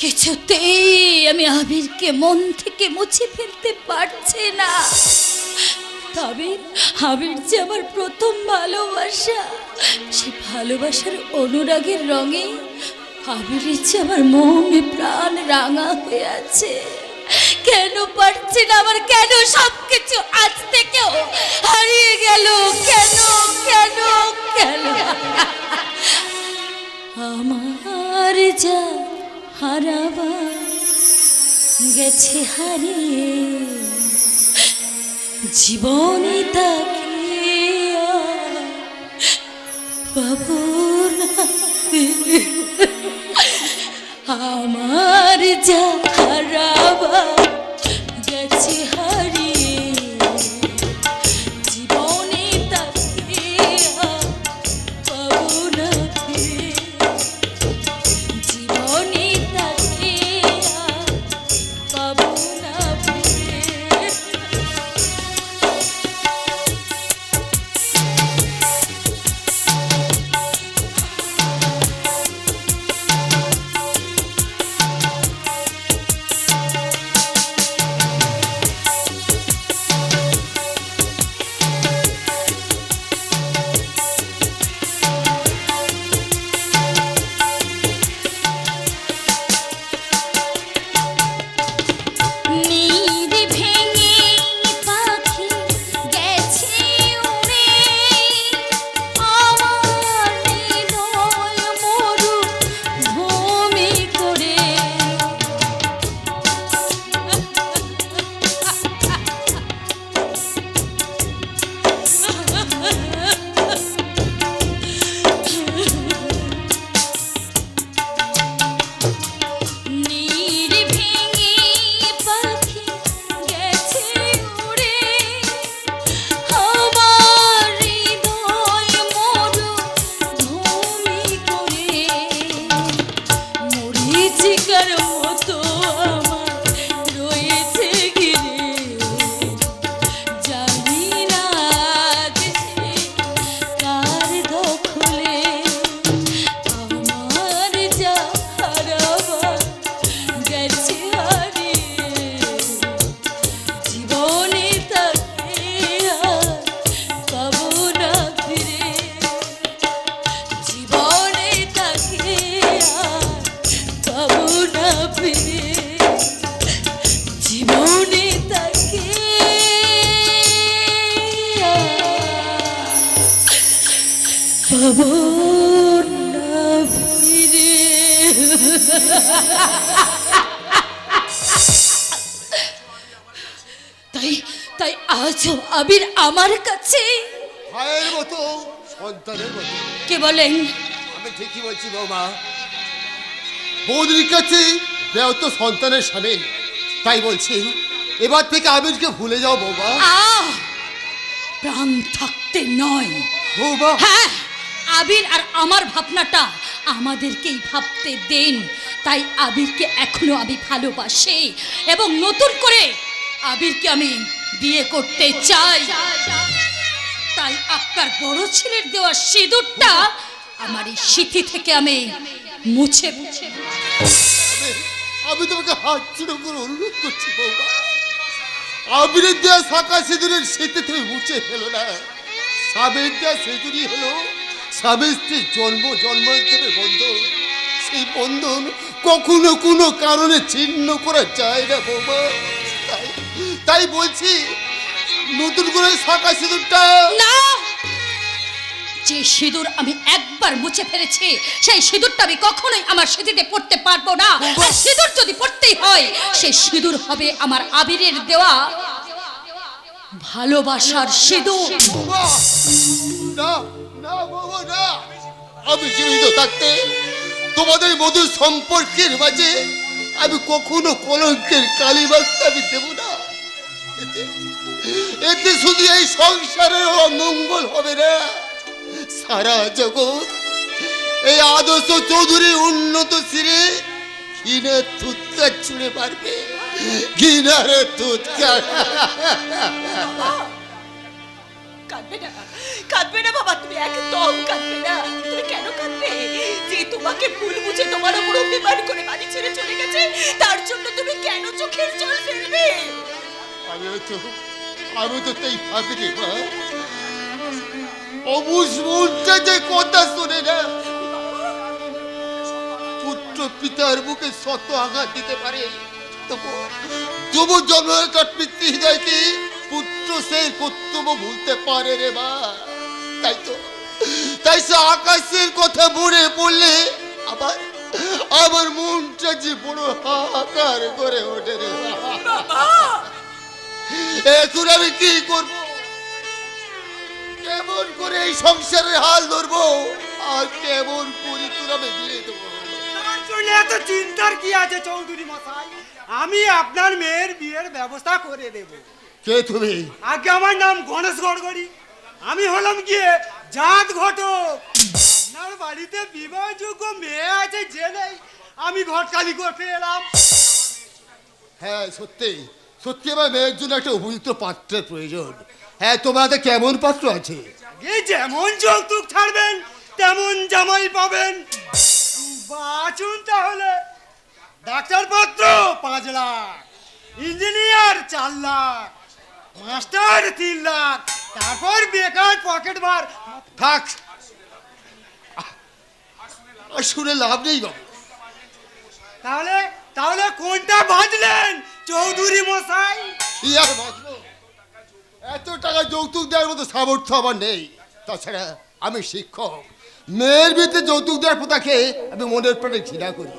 কিছুতেই আমি আবিরকে মন থেকে মুছে ফেলতে পারছি না। তবে আবির যে আমার প্রথম ভালোবাসা, সে ভালোবাসার অনুরাগের রঙে আবিরের যে আমার মনে প্রাণ রাঙা হয়ে আছে। কেন পারছি না আমার, কেন সবকিছু আজ থেকেও হারিয়ে গেল, কেন কেন কেন আমার যা হারাবা গেছে হারিয়ে, জীবনে তাকে পাবো না। আমার যা হারাবা গেছে হারিয়ে, জীবনে তাকে পাবো না ফিরে, জীবনে তাকে পাবো না ফিরে। তাই তাই আজও আবির আমার কাছে ভাইয়ের মতো, সন্তানের মতো। কে বলেন? আমি ঠিকই বলছি বৌমা, বৌদির কাছে দেও তো সন্তানের স্বামী। তাই বলছি এবার থেকে আবিরকে ভুলে যাও বৌমা। প্রাণ থাকতে নয় বৌমা। হ্যাঁ, আবির আর আমার ভাবনাটা আমাদেরকেই ভাবতে দেন। তাই আবিরকে এখনো আমি ভালোবাসি এবং নতুন করে আবিরকে আমি বিয়ে করতে চাই। তাই আপনার বড় ছেলের দেওয়া সিঁদুরটা আমার এই স্মৃতি থেকে আমি মুছে মুছে আমি তোমাকে হাত ছেড়ে করে অনুরোধ করছি বৌমা, আবিরের দেওয়া শাঁখা সিঁদুরের স্মৃতি তুমি মুছে ফেলো না। স্বামীর দেওয়া সিঁদুরই হলো স্বামী স্ত্রীর জন্ম জন্মান্তরের বন্ধন। সেই বন্ধন কখনো কোনো কারণে ছিন্ন করা যায় না বৌমা। তাই বলছি নতুন করে শাঁখা সিঁদুরটা না। যে সিঁদুর আমি একবার মুছে ফেলেছি সেই সিঁদুরটা আমি কখনোই আমার স্মৃতিতে পড়তে পারবো না। আর সিঁদুর যদি পড়তেই হয় সেই সিঁদুর হবে আমার আবিরের দেওয়া ভালোবাসার সিঁদুর। না না বাবা না, আমি জীবিত থাকতে তোমাদের মধুর সম্পর্কের মাঝে আমি কখনো কলঙ্কের কালিমাক্ত আমি দেব না। এতে শুধু এই সংসারের অমঙ্গল হবে না, সারা জগৎ এই আদর্শ চৌধুরী উন্নত শিরে ঘৃণের থুতকার ছুঁড়ে পারবে, ঘৃণার থুতকার। কাঁদবে না, কাঁদবে না বাবা, তুমি একদম কাঁদবে না। তুমি কেন কাঁদবে? যে তোমাকে আমাকে ভুল বুঝে তোমার উপর অভিমান করে বাড়ি ছেড়ে চলে গেছে, তার জন্য তুমি কেন চোখের জল ফেলবে? আমি তো তাই ভাবি রে মা। অবুঝ মনটা যে কথা শোনে না, পুত্র পিতার বুকে শত আঘাত দিতে পারে, তবু জন্মের পিতৃ হৃদয়কে পুত্র সেই কর্তব্য ভুলতে পারে রে মা। তাই সে আকাশের কথা মনে পড়লে আমার মনটা যে বড় হাহাকার করে ওঠে রে মা। এখন আমি কি করব? কেমন করে এই সংসারের হাল ধরবো, আর কেমন করে তোর আমি বিয়ে দেবো? আমার জন্য এত চিন্তার কি আছে চৌধুরী মশাই? আমি আপনার মেয়ের বিয়ের ব্যবস্থা করে দেব। কে তুমি? আগে আমার নাম গণেশ গড়গড়ি, আমি হলাম গিয়ে জাত ঘটক। আপনার বাড়িতে বিবাহযোগ্য মেয়ে আছে জেনেই আমি ঘটকালি করতে এলাম। হ্যাঁ সত্যি সত্যি আমার মেয়ের জন্য একটা উপযুক্ত পাত্রের প্রয়োজন। হ্যাঁ তোমাদের কেমন পাত্র আছে? এই যেমন যৌতুক ছাড়বেন তেমন জামাই পাবেন। বাঁচুন তাহলে। ডাক্তার পাত্র 5 লাখ, ইঞ্জিনিয়ার 4 লাখ, মাস্টার 3 লাখ, তারপর বেকার পকেট মার। থাক, আর শুনে লাভ নেই বাবু। তাহলে তাহলে কোনটা বাঁচলেন চৌধুরী মশাই? কি আর বাঁচবো? এত টাকা যৌতুক দেওয়ার মতো সামর্থ্য আমার নেই। তাছাড়া আমি শিক্ষক, মেয়ের বিরুদ্ধে যৌতুক দেওয়ার প্রথাকে আমি মনের প্রাণে ঘৃণা করি।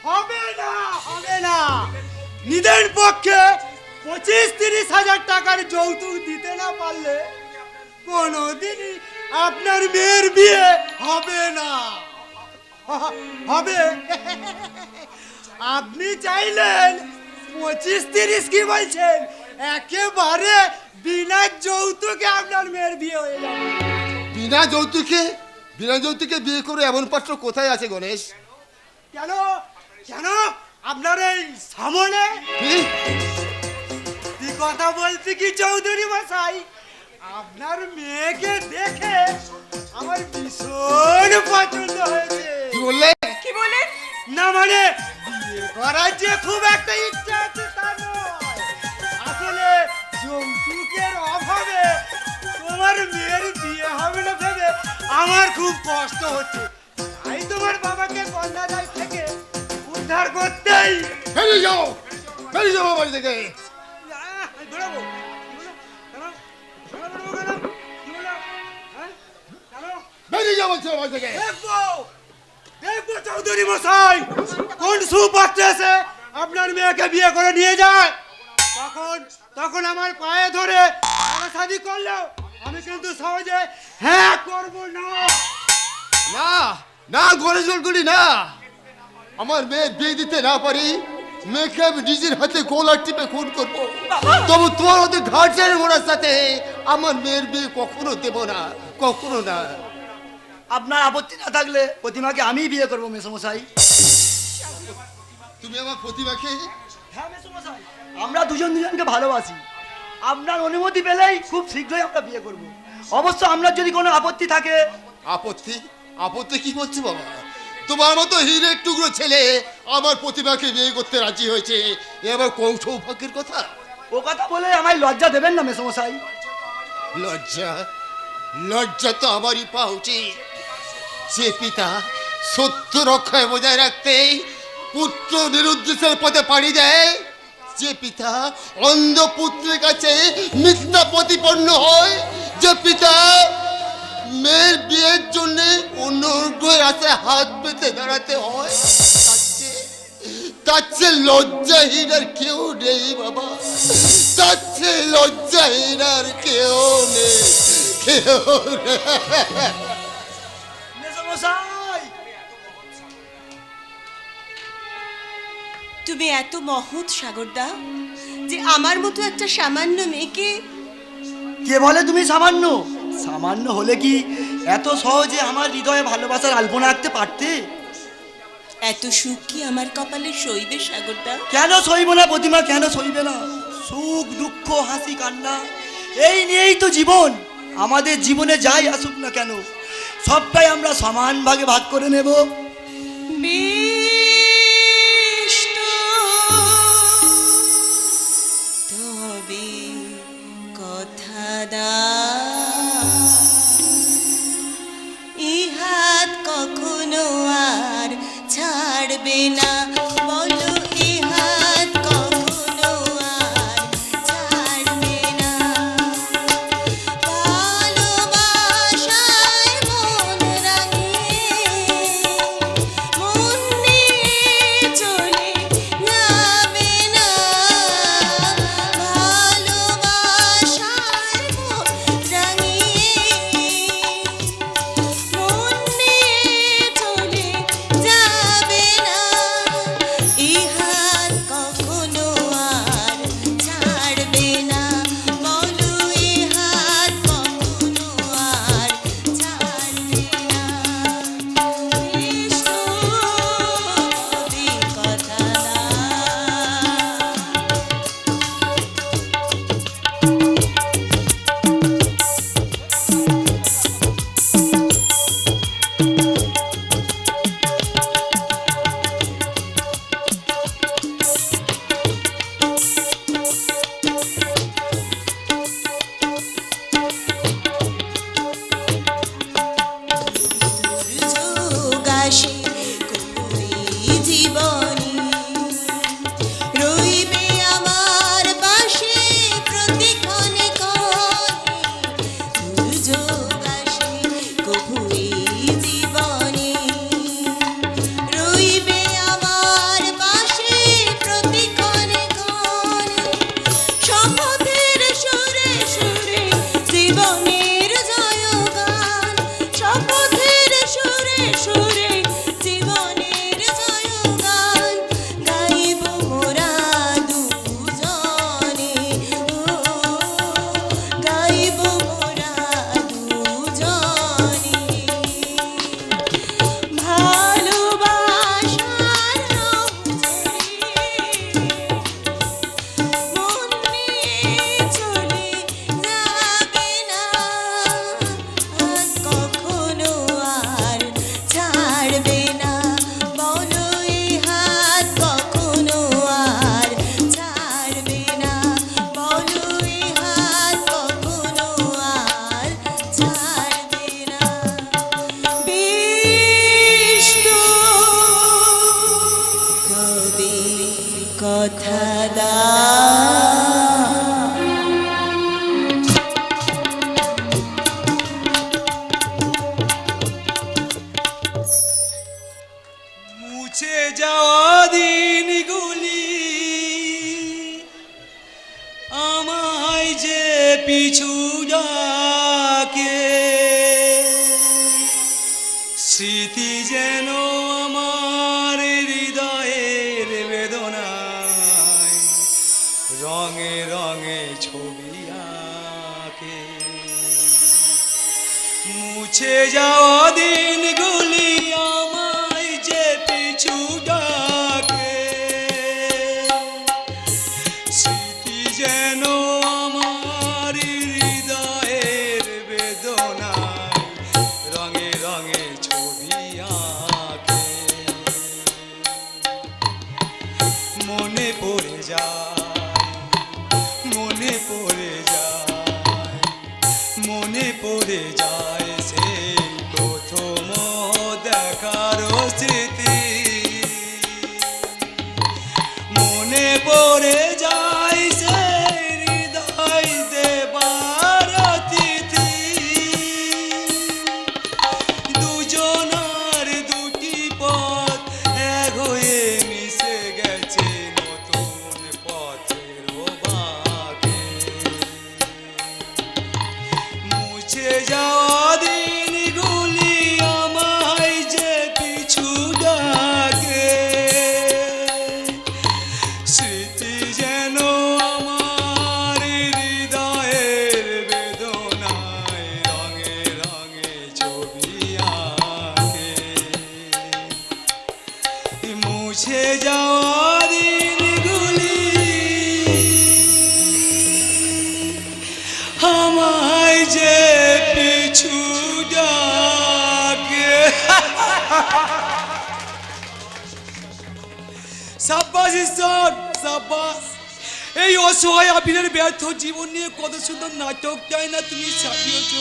হবে না, হবে না। নিদের পক্ষে 25-30 হাজার টাকার যৌতুক দিতে না পারলে কোনোদিনই আপনার মেয়ের বিয়ে হবে না। হবে? আপনি চাইলেন 25-30 কি বলছেন, একেবারে বিনা যৌতুকে আপনার মেয়ের বিয়ে হয়ে যাবে। বিনা যৌতুকে বিয়ে করে এমন পাত্র কোথায় আছে গণেশ? কেন কেন আপনার এই সামনে কি কথা বলছি কি চৌধুরী মশাই? আপনার মেয়েকে দেখে আমার ভীষণ পছন্দ হয়েছে। কি বললে? কি বলেন? না মানে বিয়ে করার যে খুব একটা ইচ্ছা আছে তা নয়, আসলে যৌতুকের অভাবে তোমার মেয়ের বিয়ে হবে না ভেবে আমার খুব কষ্ট হচ্ছে। তাই তোমার বাবাকে কন্যাদায় থেকে উদ্ধার করতেই বেরিয়ে যাও বাড়ি থেকে। দৌড়াবো? বেরিয়ে যাও বলছো বাড়ি থেকে। দেখবো দেখবো চৌধুরী মশাই কোন সুপাত্রে এসে আপনার মেয়েকে বিয়ে করে নিয়ে যায়। তখন আমার পায়ে ধরে শাদি করলেও আমি কিন্তু সহজে হ্যাঁ করবো না। না না গণেশ গড়গড়ি না, আমার মেয়ের বিয়ে দিতে না পারি, মেয়েকে আমি নিজের হাতে গোলার টিপে খুন করবো, তবু তোমার ওদের ঘাটের ঘোড়ার সাথে আমার মেয়ের বিয়ে কখনো দেব না, কখনো না। আপনার আপত্তি না থাকলে প্রতিমাকে আমি বিয়ে করবো মেসমশাই। তুমি আমার প্রতিমাকে? হ্যাঁ মেসমশাই, আমরা দুজনকে ভালোবাসি। আপনার অনুমতি পেলেই খুব শীঘ্রই আমরা বিয়ে করব। অবশ্য আপনার যদি কোনো আপত্তি থাকে। আপত্তি কি বলছো বাবা? তোমার মতো হীরের টুকরো ছেলে আমার প্রতিমাকে বিয়ে করতে রাজি হয়েছে, এ আবার কোন সৌভাগ্যের কথা? ও কথা বলে আমায় লজ্জা দেবেন না মেসমশাই। লজ্জা তো আমারই পাওয়া উচিত। যে পিতা সত্য রক্ষায় বজায় রাখতে পুত্র নিরুদ্দেশের পথে পাড়ি দেয়, যে পিতা অন্ধ পুত্রের কাছে মিথ্যা প্রতিপন্ন হয়, যে পিতা মেয়ের বিয়ের জন্য অন্য রাস্তায় হাত পেতে দাঁড়াতে হয়, তার চেয়ে লজ্জাহীন আর কেউ নেই বাবা, তার চেয়ে লজ্জাহীন আর কেউ নেই, কেউ নেই। মেসমশাই, তুমি এত মহৎ সাগরদা যে আমার মতো একটা সামান্য মেয়েকে। কে বলে তুমি সামান্য? সামান্য হলে কি এত সহজে আমার হৃদয়ে ভালোবাসার আলপনা আঁকতে পারতে? এত সুখ কি আমার কপালে সইবে সাগরদা? কেন সইব না প্রতিমা, কেন সইবে না? সুখ দুঃখ হাসি কান্না এই নিয়েই তো জীবন। আমাদের জীবনে যাই আসুক না কেন, সবটাই আমরা সমান ভাগে ভাগ করে নেব। বেশ তো, তবে কথা দাও, ইহাত কখনো আর ছাড়বে না। বলো ইহাত কখনো আর ছাড়বে না। ভালোবাসায় মন রাঙিয়ে মন নিয়ে চলে যাবে না। ভালোবাসায় মন রাঙিয়ে মন নিয়ে চলে যাবে না। ইহাত কখনো আর ছাড়বে না। বলো ইহাত কখনো আর ছাড়বে না। বেশ তো, তবে কথা দাও। দুর্যোগাসে কবি জীবনী রইবে আমার পাশে প্রতিক্ষণে ক্ষণে। দুর্যোগাসে কবি জীবনী রইবে আমার পাশে প্রতিক্ষণে ক্ষণে। শপথের সুরে সুরে জীবনের জয়গান, শপথের সুরে সুরে জীবনের জয়গান গাইব মোরা দুজনে। গাইব মোরা দুজনে। ভালোবাসার রং ঝরিয়ে মন নিয়ে চলে যাবে না। হাত কখনো আর ছাড়বে না। বলো এই হাত কখনো আর ছাড়বে না। বলো এই হাত কখনো আর ছাড়বে না। বেশ তো, তবে কথা দাও। মুছে যাওয়া দিনগুলি আমায় যে পিছু ডাকে, স্মৃতি যেন আমার হৃদয়ের বেদনায় রঙে রঙে ছবি আঁকে। মুছে যাওয়া দিনগুলি আমায় যে পিছু ডাকে, স্মৃতি যেন আমার হৃদয়ের বেদনায় রঙে রঙে ছবি আঁকে। মনে পড়ে যায়, মনে পড়ে যায়, মনে পড়ে যায় সেই প্রথম দেখার স্মৃতি। মনে পড়ে যায় সেই হৃদয় দেবার অতিথি। দুজনার দুটি পথ এক হয়ে মিশে গেছে নতুন পথের বাঁকে। মুছে যাওয়া দিনগুলি আমায় যে পিছু ডাকে, স্মৃতি যেন আমার হৃদয়ের বেদনায় রঙে রঙে ছবি আঁকে। মুছে যাওয়া দিনগুলি আমায় যে পিছু ডাকে। সাব্বাস ঈশ্বর, সাব্বাস। এই অসহায় আবিরের ব্যর্থ জীবন নিয়ে কত সুন্দর নাটক চাই না তুমি সাজিয়েছ,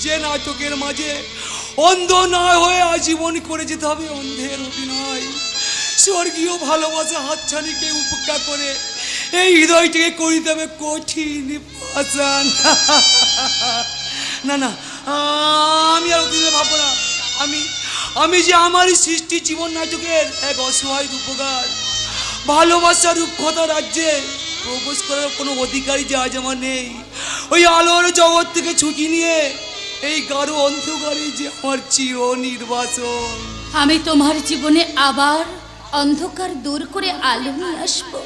যে নাটকের মাঝে অন্ধ না হয়ে আজীবন করে যেতে হবে অন্ধের অভিনয়। স্বর্গীয় ভালোবাসা হাতছানিকে উপেক্ষা করে এই হৃদয়টিকে করিতে হবে কঠিন পাষাণ। না না, আমি আর অতীতে ভাববো না। আমি যে আমারই সৃষ্টি জীবন নাটকের এক অসহায় রূপকার, ভালোবাসার রূপকথা রাজ্যে প্রবেশ করার কোনো অধিকারই যে আজ আমার নেই। ওই আলোর জগৎ থেকে ছুটি নিয়ে এই গাঢ় অন্ধকারে যে আমার চির নির্বাসন। আমি তোমার জীবনে আবার অন্ধকার দূর করে আলো নিয়ে আসবো।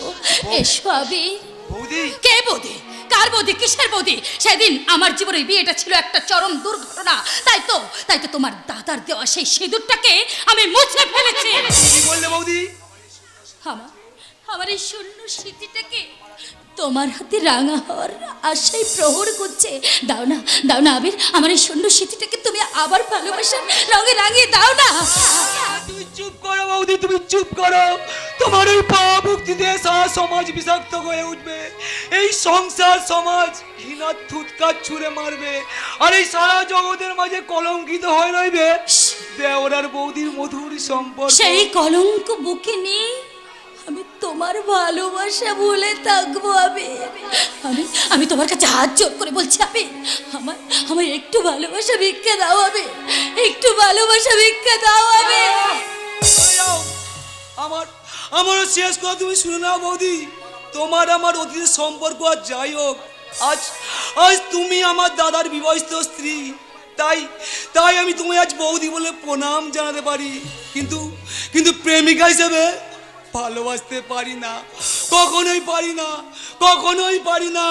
এসো আবির। বৌদি, কে বৌদি? কার বৌদি? কিসের বৌদি? সেদিন আমার জীবনের বিয়েটা ছিল একটা চরম দুর্ঘটনা। তাই তো তোমার দাদার দেওয়া সেই সিঁদুরটাকে আমি মুছে ফেলেছি। কি বললে বৌদি? আমার এই শূন্য স্মৃতিটাকে তোমার হাতে রাঙা হওয়ার আশায় প্রহর করছে। দাও না আবির, আমার এই শূন্য স্মৃতিটাকে তুমি আবার ভালোবাসার রঙে রাঙিয়ে দাও না। তুমি চুপ করো বৌদি, তুমি চুপ করো। তোমার ওই পাওয়া মুক্তি দিয়ে সারা সমাজ বিষাক্ত হয়ে উঠবে। এই সংসার সমাজ ঘৃণার থুতকার ছুঁড়ে মারবে, আর এই সারা জগতের মাঝে কলঙ্কিত হয়ে রইবে দেওরার বৌদির মধুর সম্পর্ক। সেই কলঙ্ক বুকে নিয়ে আমি তোমার ভালোবাসা ভুলে থাকবো। আমি তোমার কাছে হাত জোর করে বলছি, আমার একটু ভালোবাসা ভিক্ষা দাও। একটু ভালোবাসা ভিক্ষা দাও। আমারও শেষ কথা তুমি শুনে নাও বৌদি। তোমার আমার অতীতের সম্পর্ক আর যাই হোক, আজ তুমি আমার দাদার বিবাহিত স্ত্রী। তাই আমি তোমায় আজ বৌদি বলে প্রণাম জানাতে পারি, কিন্তু প্রেমিকা হিসেবে ভালোবাসতে পারি না, কখনোই পারি না।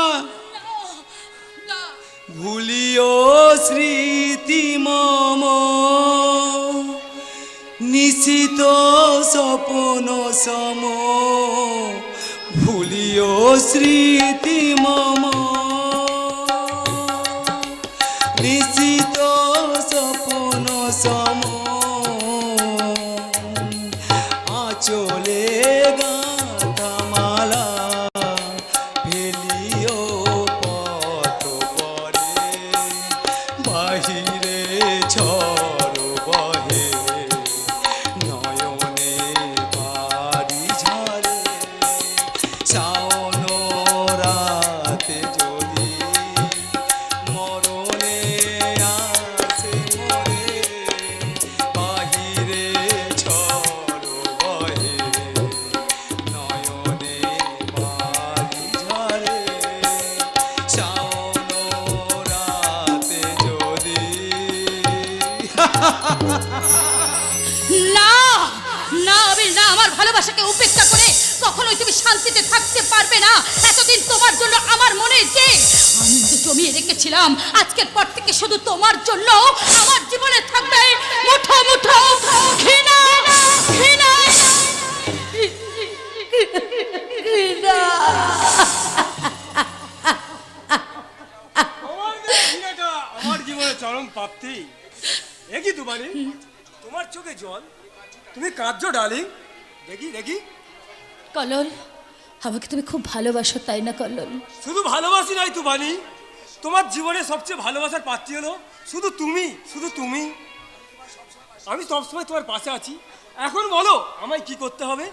ভুলিও স্মৃতি মম নিশিত স্বপ্ন সম, ভুলিও স্মৃতি মম নিশিত স্বপ্ন সম, আঁচলে গাঁথা মালা ফেলিও পথ পরে, বাহিরে ঝড় বহে নয়নে বাড়ি ঝরে, শাওন রাতে যদি মরণে আসে মরে, বাহিরে ঝড় বহে নয়নে বাড়ি ঝরে, শাওন রাতে যদি। না আবির, না, আমার ভালোবাসাকে উপেক্ষা করে কখনোই তুমি শান্তিতে থাকতে পারবে না। এতদিন তোমার জন্য আমার মনে যে আনন্দ জমিয়ে রেখেছিলাম, আজকের পর থেকে শুধু তোমার জন্য আমার জীবনে থাকবে মুঠো মুঠো ঘৃণা। আমার জীবনে চরম প্রাপ্তি। দেখি তোমারে, তোমার চোখে জল, তুমি কাঁদছো ডার্লিং। দেখি কল্লোল, আমাকে তুমি খুব ভালোবাসো তাই না কল্লোল? শুধু ভালোবাসি নাই তুবানি, তোমার জীবনে সবচেয়ে ভালোবাসার পাত্রী হলো শুধু তুমি। আমি সবসময় তোমার পাশে আছি। এখন বলো আমায় কি করতে হবে?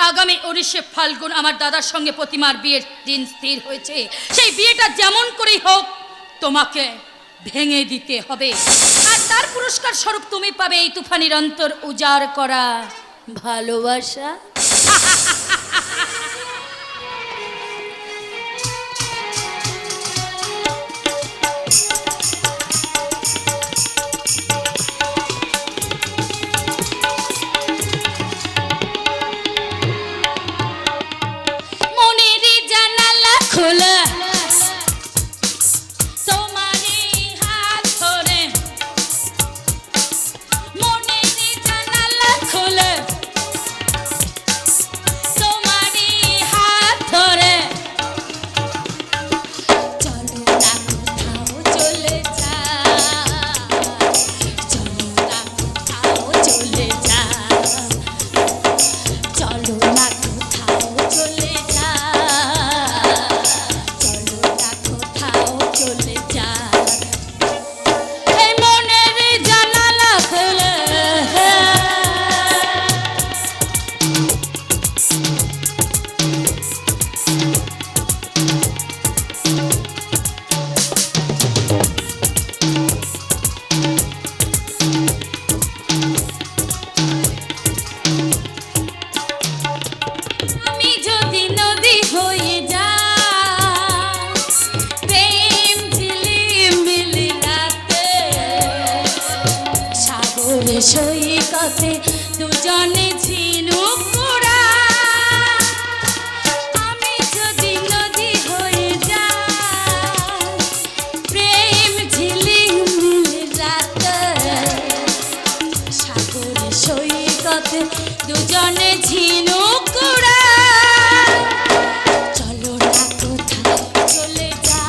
আগামী 19শে ফাল্গুন আমার দাদার সঙ্গে প্রতিমার বিয়ের দিন স্থির হয়েছে। সেই বিয়েটা যেমন করেই হোক তোমাকে ভেঙে দিতে হবে, আর তার পুরস্কার স্বরূপ তুমি পাবে এই তুফানির অন্তর উজাড় করা ভালোবাসা। মনের জানালা খোলা, তোমারই হাত ধরে। মনের জানালা খোলা, সাগরে সৈকতে দুজনে ঝিনুক কুড়া আমি যদি নদী হয়ে যাই প্রেম ঝিলিমিলি রাতে সাগরে সৈকতে দুজনে ঝিনুক কুড়া চলো না কোথাও চলে যা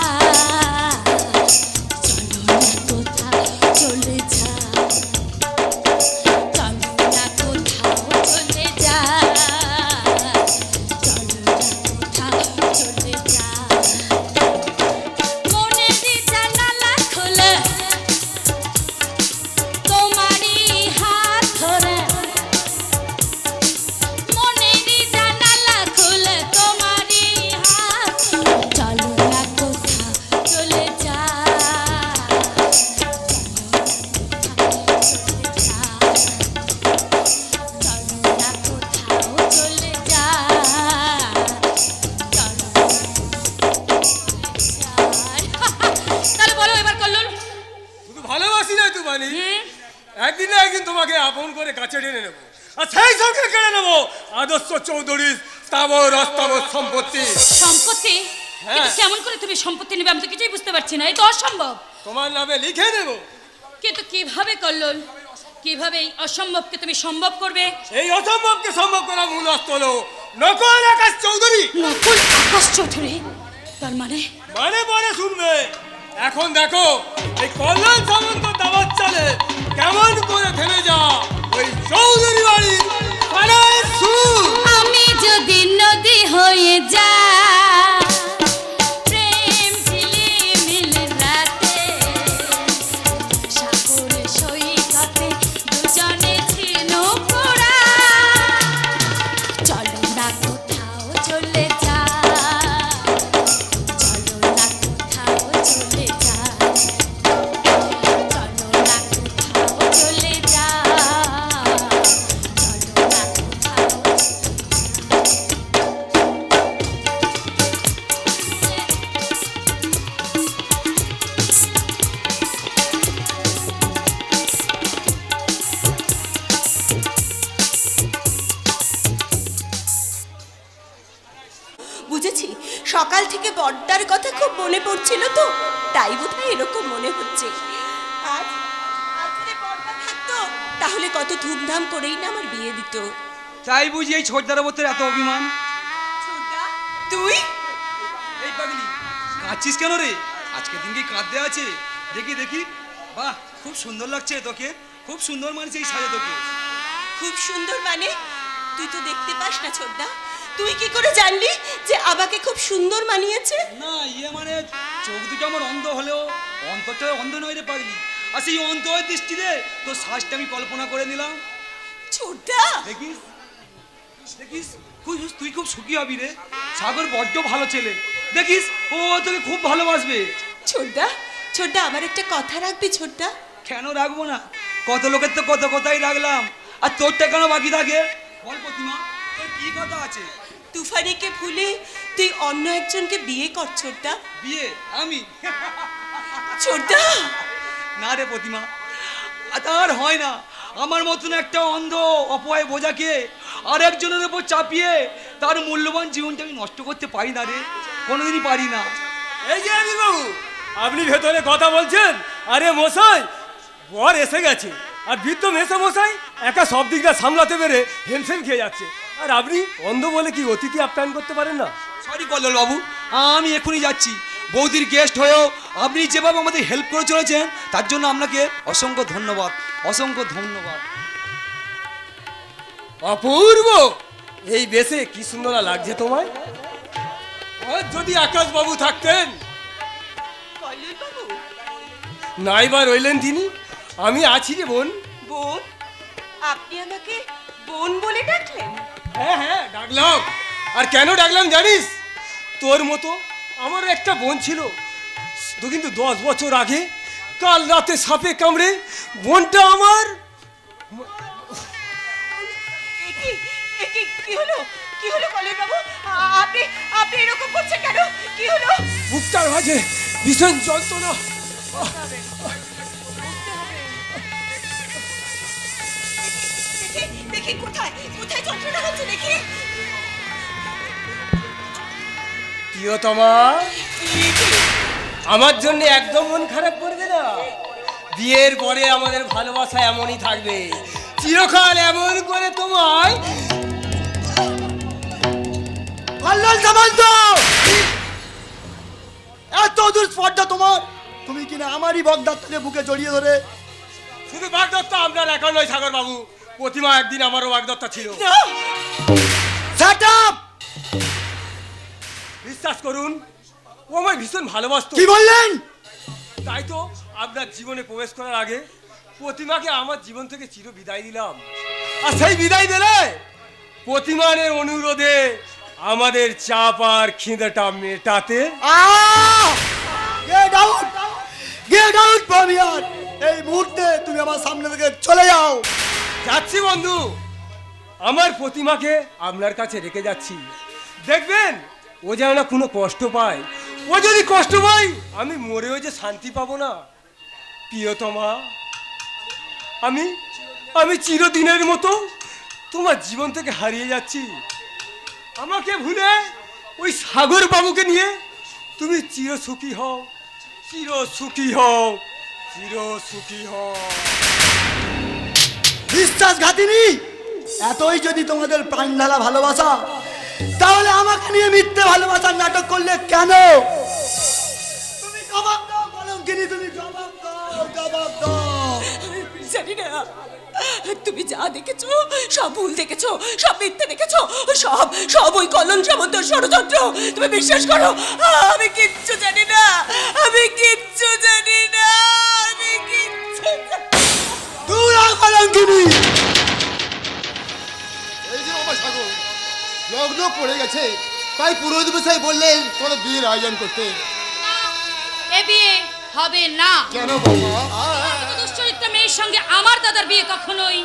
চলো না কোথাও চলে যা চলো না কোথাও চলে যা চলো না কোথাও চলে যা মনের জানালা খোলে তোমারই হাত ধরে মনের জানালা খুলে তোমারই হাত চলো না কোথাও চলে যা চলো না কোথাও চলে যা তাহলে বলো এবার কল্লোল শুধু ভালোবাসি না তুই বানি একদিন না একদিন তোমাকে আপন করে কাছে টেনে নেবো আর সেই সঙ্গে কেড়ে নেবো আদর্শ চৌধুরীর স্থাবর অস্থাবর সম্পত্তি। সম্পত্তি? হ্যাঁ। কিন্তু কেমন করে তুমি সম্পত্তি নেবে আমি তো কিছুই বুঝতে পারছি না, এই তো অসম্ভব। তোমার নামে লিখে নেবো। কিন্তু কিভাবে কল্লোল, কিভাবে এই অসম্ভবকে তুমি সম্ভব করবে? এই অসম্ভবকে সম্ভব করা মূল অস্ত্র হলো নকল আকাশ চৌধুরী। নকুল আকাশ চৌধুরী? তার মানে মানে পরে শুনবে। এখন দেখো এই কল্যাণ সামন্ত দাবার চালে কেমন করে থেমে যা ওই চৌধুরী বাড়ির পাড়ায় সুর। আমি যদি নদী হয়ে যাই প্রেম ঝিলিমিলি রাতে সাগরে সৈকতে দুজনে ঝিনুক কুড়া চলো না কোথাও চলে যা চলো না কোথাও চলে যা চলো না কোথাও চলে যা চলো না কোথাও বুঝেছি, সকাল থেকে বড়টার কথা খুব মনে পড়ছিল তো, তাই বোধহয় এরকম মনে হচ্ছে। আজ আজকে বড়টা থাকতো তাহলে কত ধুমধাম করেই না আমার বিয়ে দিত। তাই বুঝি এই ছোটদার ওপর এত অভিমান? ছোটদা, তুই এই পাগলি কাঁদছিস কেন রে? আজকে দিনকে কাঁদতে আছে। দেখি দেখি, বাহ খুব সুন্দর লাগছে তোকে, খুব সুন্দর মানছে এই সাজে তোকে। খুব সুন্দর মানে? তুই তো দেখতে পাস না ছোটদা, তুই কি করে জানলি যে আমাকে খুব সুন্দর মানিয়েছে? না ইয়ে মানে চোখ দুটো আমার অন্ধ হলেও অন্তরটা অন্ধ নয় রে পাগলি। আর সেই অন্ধ দৃষ্টিতে তোর শ্বাসটা আমি কল্পনা করে নিলাম। ছোটদা, দেখিস দেখিস তুই খুব সুখী হবি রে। সাগর বড্ড ভালো ছেলে, দেখিস ও তোকে খুব ভালোবাসবে। ছোটদা, ছোটদা আমার একটা কথা রাখবি ছোটদা? কেন রাখবো না? কত লোকের তো কত কথাই রাখলাম, আর তোরটা কেন বাকি থাকে? বল প্রতিমা, তোর কি কথা আছে? তুফানিকে ভুলে তুই অন্য একজনকে বিয়ে কর ছোটদা। বিয়ে? আমি? ছোটদা, না রে প্রতিমা, তার হয় না। আমার মতন একটা অন্ধ অপয় বোঝাকে আর একজনের উপর চাপিয়ে তার মূল্যবান জীবনটা আমি নষ্ট করতে পারি না রে, কোনোদিনই পারি না। এই যে আমি বাবু, আপনি ভেতরে কথা বলছেন? আরে মশাই, বর এসে গেছে আর বৃদ্ধ মেসে মশাই একা সব দিকটা সামলাতে পেরে হেমসেম খেয়ে যাচ্ছে, আর আপনি অন্ধ বলে কি অতিথি আপ্যায়ন করতে পারেন না? সরি কল্লোল বাবু, আমি এখনই যাচ্ছি। বৌদির গেস্ট হয়েও আপনি যেভাবে আমাদের হেল্প করে চলেছেন তার জন্য আপনাকে অসংখ্য ধন্যবাদ, অসংখ্য ধন্যবাদ। অপূর্ব, এই বেশে কি সুন্দর লাগছে তোমায়। আর যদি আকাশ বাবু থাকতেন। কল্লোল বাবু? নাইবার রইলেন তিনি, আমি আছি রে বোন। বোন? আপনি আমাকে বোন বলে ডাকলেন? হ্যাঁ হ্যাঁ ডাকলাম। আর কেন ডাকলাম জানিস? তোর মতো আমারও একটা বোন ছিল, তো কিন্তু 10 বছর আগে কাল রাতে সাপে কামড়ে বোনটা আমার। কি হলো, কি হলো কল্লোল বাবু? আপনি আপনি এরকম করছেন কেন? কি হলো? বুকটার মাঝে ভীষণ যন্ত্রণা। দেখি কোথায় কোথায় যন্ত্রণা হচ্ছে দেখি। প্রিয়তমা, আমার জন্য একদম মন খারাপ করবে না। বিয়ের পরে আমাদের ভালোবাসা এমনই থাকবে, চিরকাল এমন করে তোমায়। কল্লোল সামন্ত, এত দূর স্পর্ধা তোমার, তুমি কিনা আমারই বগদাত্তাকে বুকে জড়িয়ে ধরে। শুধু বাগদত্তা আপনার একা নয় সাগর বাবু, প্রতিমা একদিন আমারও বাগদত্তা ছিল। Shut up! বিশ্বাস করুন, ও আমায় ভীষণ ভালোবাসতো। কি বললেন? তাই তো আপনার জীবনে প্রবেশ করার আগে প্রতিমাকে আমার জীবন থেকে চির বিদায় দিলাম। আর সেই বিদায় দিলে প্রতিমানের অনুরোধে আমাদের চাপ আর খিদেটা মেটাতে Get out! Get out from here! এই মুহূর্তে তুমি আমার সামনে থেকে চলে যাও। যাচ্ছি বন্ধু, আমার প্রতিমাকে আপনার কাছে রেখে যাচ্ছি। দেখবেন ও যেন না কোনো কষ্ট পায়। ও যদি কষ্ট পায় আমি মরেও যে শান্তি পাবো না। প্রিয়তমা, আমি চিরদিনের মতো তোমার জীবন থেকে হারিয়ে যাচ্ছি। আমাকে ভুলে ওই সাগর বাবুকে নিয়ে তুমি চির সুখী হও, চির সুখী হও, চির সুখী হও। বিশ্বাসঘাতিনী, এতই যদি তোমাদের প্রাণ ঢালা ভালোবাসা, তাহলে আমাকে নিয়ে মিথ্যে ভালোবাসার নাটক করলে কেন? তুমি জবাব দাও কলঙ্কিনী, তুমি জবাব দাও, জবাব দাও। জানি না, তুমি যা দেখেছো সব ভুল দেখেছো, সব মিথ্যে দেখেছো, সব সব ওই কলন সামন্তর ষড়যন্ত্র। তুমি বিশ্বাস করো, আমি কিচ্ছু জানি না, আমি কিচ্ছু জানি না, আমি কিচ্ছু দূর হ কলঙ্কিনী। এই যে বাবা সাগর, লগ্ন পড়ে গেছে, তাই পুরোহিত মশাই বললেন কোনো বিয়ের আয়োজন করতে। এ বিয়ে হবে না। কেন বাবা? দুশ্চরিত্রা মেয়ের সঙ্গে আমার দাদার বিয়ে কখনোই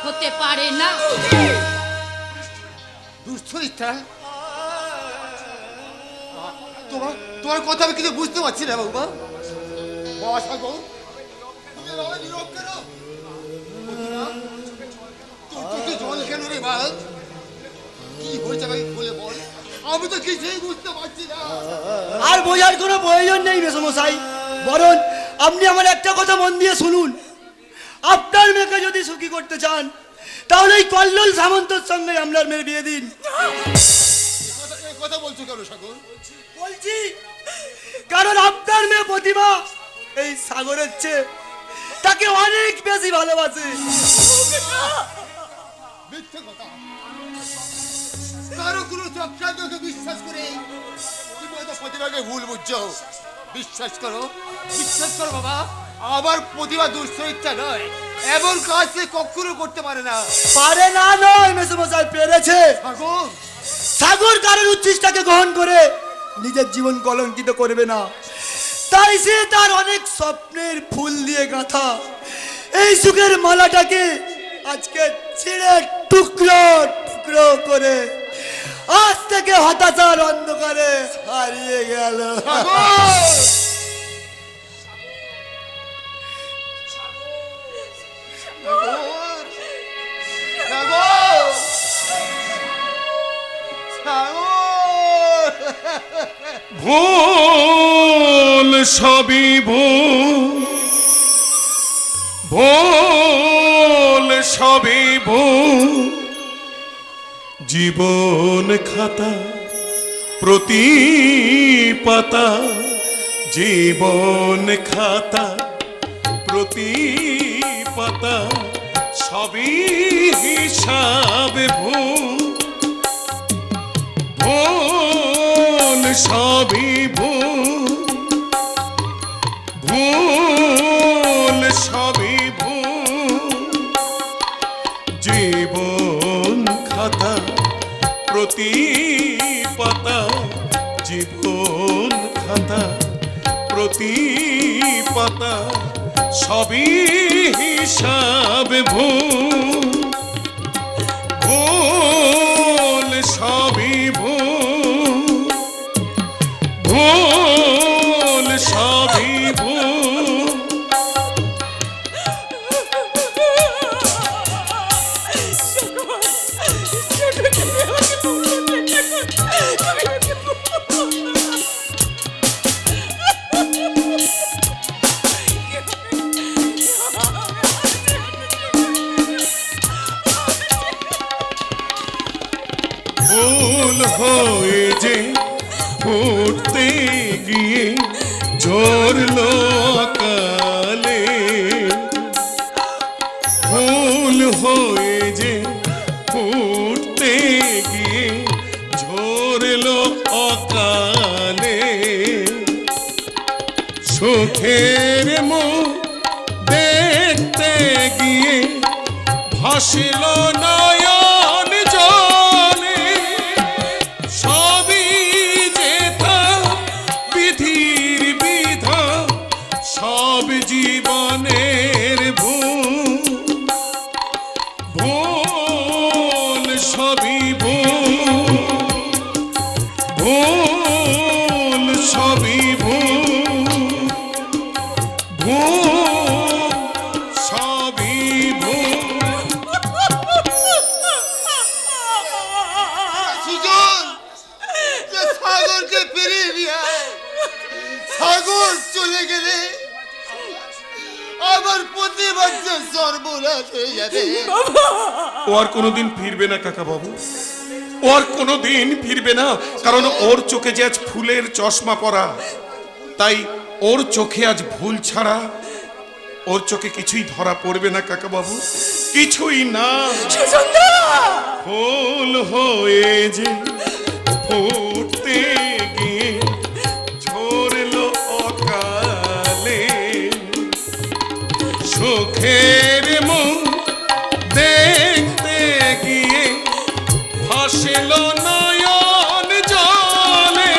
হতে পারে না। দুশ্চরিত্রা? তোমার তোমার কথা আমি কিছু বুঝতে পারছি না বাবা। বাবা সাগর, তুমি আমায় নীরব কেন? প্রতিমা, তোর চোখে জল কেন রে বাল? কি হয়েছে আমাকে বলে বল, আমি তো কিছুই বুঝতে পারছি না। আর বোঝার কোনো প্রয়োজন নেই মেসমশাই, বরং আপনি আমার একটা কথা মন দিয়ে শুনুন। আপনার মেয়েকে যদি সুখী করতে চান, তাহলে এই কল্লোল সামন্তর সঙ্গে আপনার মেয়ের বিয়ে দিন। এই কথা বলছো কেন সাগর? বলছি কারণ আপনার মেয়ে প্রতিমা এই সাগরের চেয়ে তাকে অনেক বেশি ভালোবাসে। মিথ্যে কথা, কারো কোনো চক্রান্তকে বিশ্বাস করে তুমি হয়তো প্রতিভাকে ভুল বুঝছো। বিশ্বাস করো বাবা, আমার প্রতিভা দুশ্চরিত্রা নয়, এমন কাজ সে কখনো করতে পারে না। পারে না নয় মেসমশাই, পেরেছে। সাগর, সাগর কারোর উচ্ছিষ্টাকে গ্রহণ করে নিজের জীবন কলঙ্কিত করবে না, তাই সে তার অনেক স্বপ্নের ফুল দিয়ে গাঁথা এই সুখের মালাটাকে আজকে ছিঁড়ে টুকরো টুকরো করে আজ থেকে হতাশার অন্ধকারে হারিয়ে গেল। সাগর! সাগর! সাগর! ভুল সবই ভুল, ভুল সবই ভুল, জীবন খাতা প্রতি পাতা, জীবন খাতা প্রতি পাতা, সবই হিসাব ভুল, ভুল সবই ভুল, ভুল সবই ভুল, জীবন খাতা প্রতি পাতা, জীবন খাতা প্রতি পাতা, সবই হিসাব ভুল, ভুল সবই ভুল, ভুল সবই ভুল। সাগর, হয়ে যে ফুটতে গিয়ে ঝরলো অকালে, ফুল হয়ে যে ফুটতে গিয়ে ঝরলো অকালে, সুখের মুখ দেখতে গিয়ে ভাসিল নয়ন জলে, সবই যেথা বিধির বিধান, সব জীবনের ভুল সবই ভুল সবই ভুল সবই সুজন, যে সাগরকে ফিরিয়ে নিয়ে আয়। সাগর চলে গেলে আমার প্রতিবাদ যে সর্বনাশ হয়ে যাবে। ও আর কোনোদিন ফিরবে না কাকা বাবু, ও আর কোনোদিন ফিরবে না, কারণ ওর চোখে যে আজ ফুলের চশমা পরা, তাই ওর চোখে আজ ভুল ছাড়া ওর চোখে কিছুই ধরা পড়বে না কাকা বাবু, কিছুই না। ফুল হয়ে যে ফুটতে গিয়ে ঝরলো অকালে, সুখের মুখ দেখতে গিয়ে ভাসিল নয়ন জলে,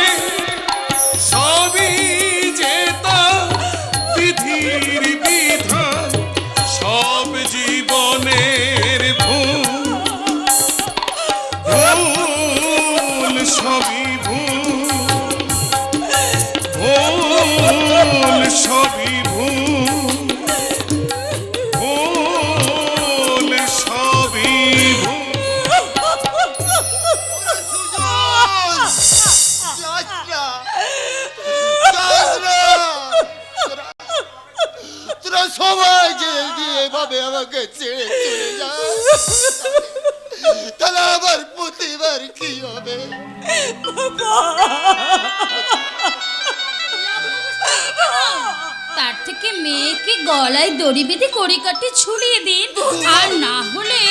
সবই যেতা বিধির বিধান, সব জীবনের ভুল সবই ভুল সবই ভুল সবই তোরা সবাই যে এভাবে আমাকে ছেড়ে চলে যা, তাহলে আমার প্রতিবার কি হবে? তার থেকে মেয়েকে গলায় দড়ি বেঁধে কড়িকাঠি ছুড়িয়ে দিন, আর না হলে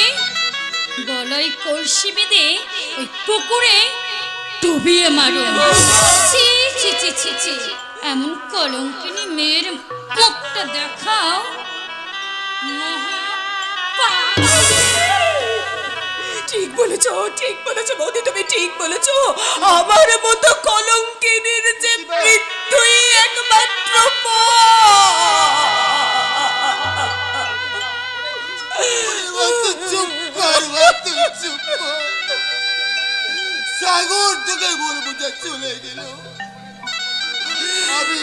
গলায় কলসি বেঁধে ওই পুকুরে ডুবিয়ে মারুন। ছি ছি ছি ছি ছি, এমন কলঙ্কিনী মেয়ের মুখটা দেখাও। ঠিক বলেছো, ঠিক বলেছো বৌদি, তুমি ঠিক বলেছো। আমার মতো কলঙ্কিনীর যে মৃত্যুই একমাত্র চুপ কর বাতু, চুপ কর। সাগর তোকে বলবো যে চলে গেল, আমি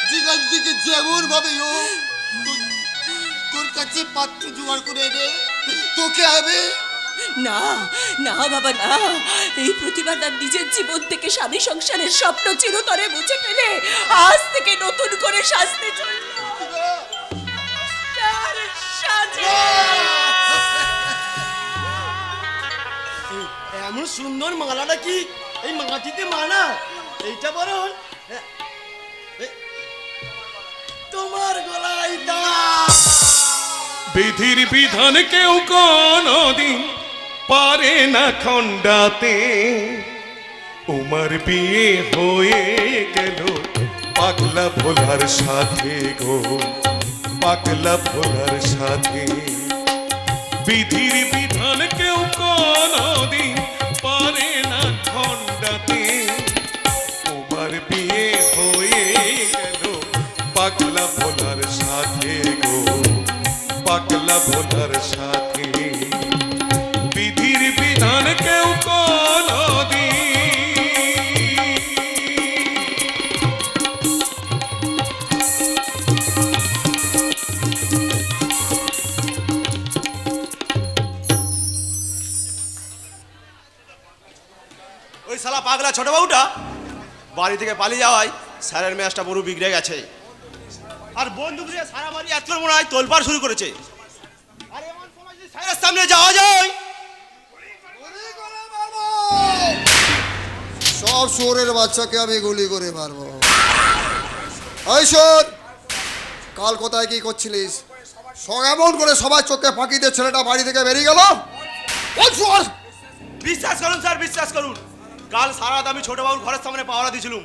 যেখান থেকে যেমন ভাবে হোক তোর কাছে পাত্র জোগাড় করে এনে তোকে আমি। না না বাবা না, এই প্রতিবাদ আর নিজের জীবন থেকে স্বামী সংসারের স্বপ্ন চিরতরে মুছে ফেলে আজ থেকে নতুন করে সাজতে চলল। তার সাজে এমন সুন্দর মালাটা কি এই মাটিতে মানা? এইটা বরং তোমার গলায় দাও। বিধির বিধান কেউ কোনদিন পারে না খণ্ডাতে, উমার বিয়ে হয়ে গেল পাগলা ভোলার সাথে গো, পাগলা ভোলার সাথে। বিধির বিধান কেউ কোনদিন পারে না খণ্ডাতে, উমার বিয়ে হয়ে গেল পাগলা ভোলার সাথে গো, পাগলা ভোলার সাথে। বিধির বিধান কেউ কোনদিন ওই শালা পাগলা ছোট বাবুটা বাড়ি থেকে পালিয়ে যাওয়ায় স্যারের ম্যাচটা পুরো বিগড়ে গেছে, আর বন্দুক দিয়ে সারা বাড়ি এত মনে হয় তোলপাড় শুরু করেছে। আর এমন সময় যদি স্যারের সামনে যাওয়া যায় সব শোরের বাচ্চাকে আমি গুলি করে মারবো। এই শোন, কাল কোথায় কি করছিলিস? এমন করে সবার চোখে ফাঁকি দিয়ে ছেলেটা বাড়ি থেকে বেরিয়ে গেল। ওই শোর! বিশ্বাস করুন স্যার, বিশ্বাস করুন, কাল সারা রাত আমি ছোটবাবুর ঘরের সামনে পাহারা দিয়েছিলাম,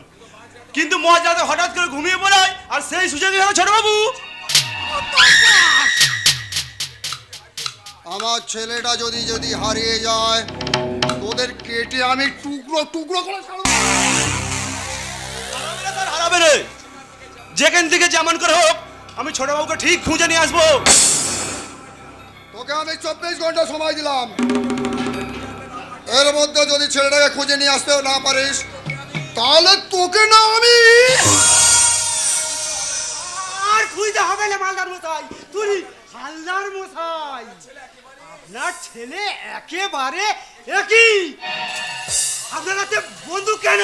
কিন্তু মজাতে হঠাৎ করে ঘুমিয়ে পড়ায় আর সেই সুযোগে হলো ছোটবাবু। আমার ছেলেটা যদি যদি হারিয়ে যায়, তোদের কেটে আমি টুকরো টুকরো করে ছাড়বো। স্যার হারাবে রে, যেখান থেকে যেমন করে হোক আমি ছোটবাবুকে ঠিক খুঁজে নিয়ে আসবো। তোকে আমি 24 ঘন্টা সময় দিলাম, এর মধ্যে যদি ছেলেটাকে খুঁজে নিয়ে আসতেও না পারিস, তাহলে তোকে না আমি আর খুঁজতে হবে না মালদার মশাই, তুই হালদার মশাই, আপনার ছেলে একেবারে একই। আপনার হাতে বন্দুক কেন?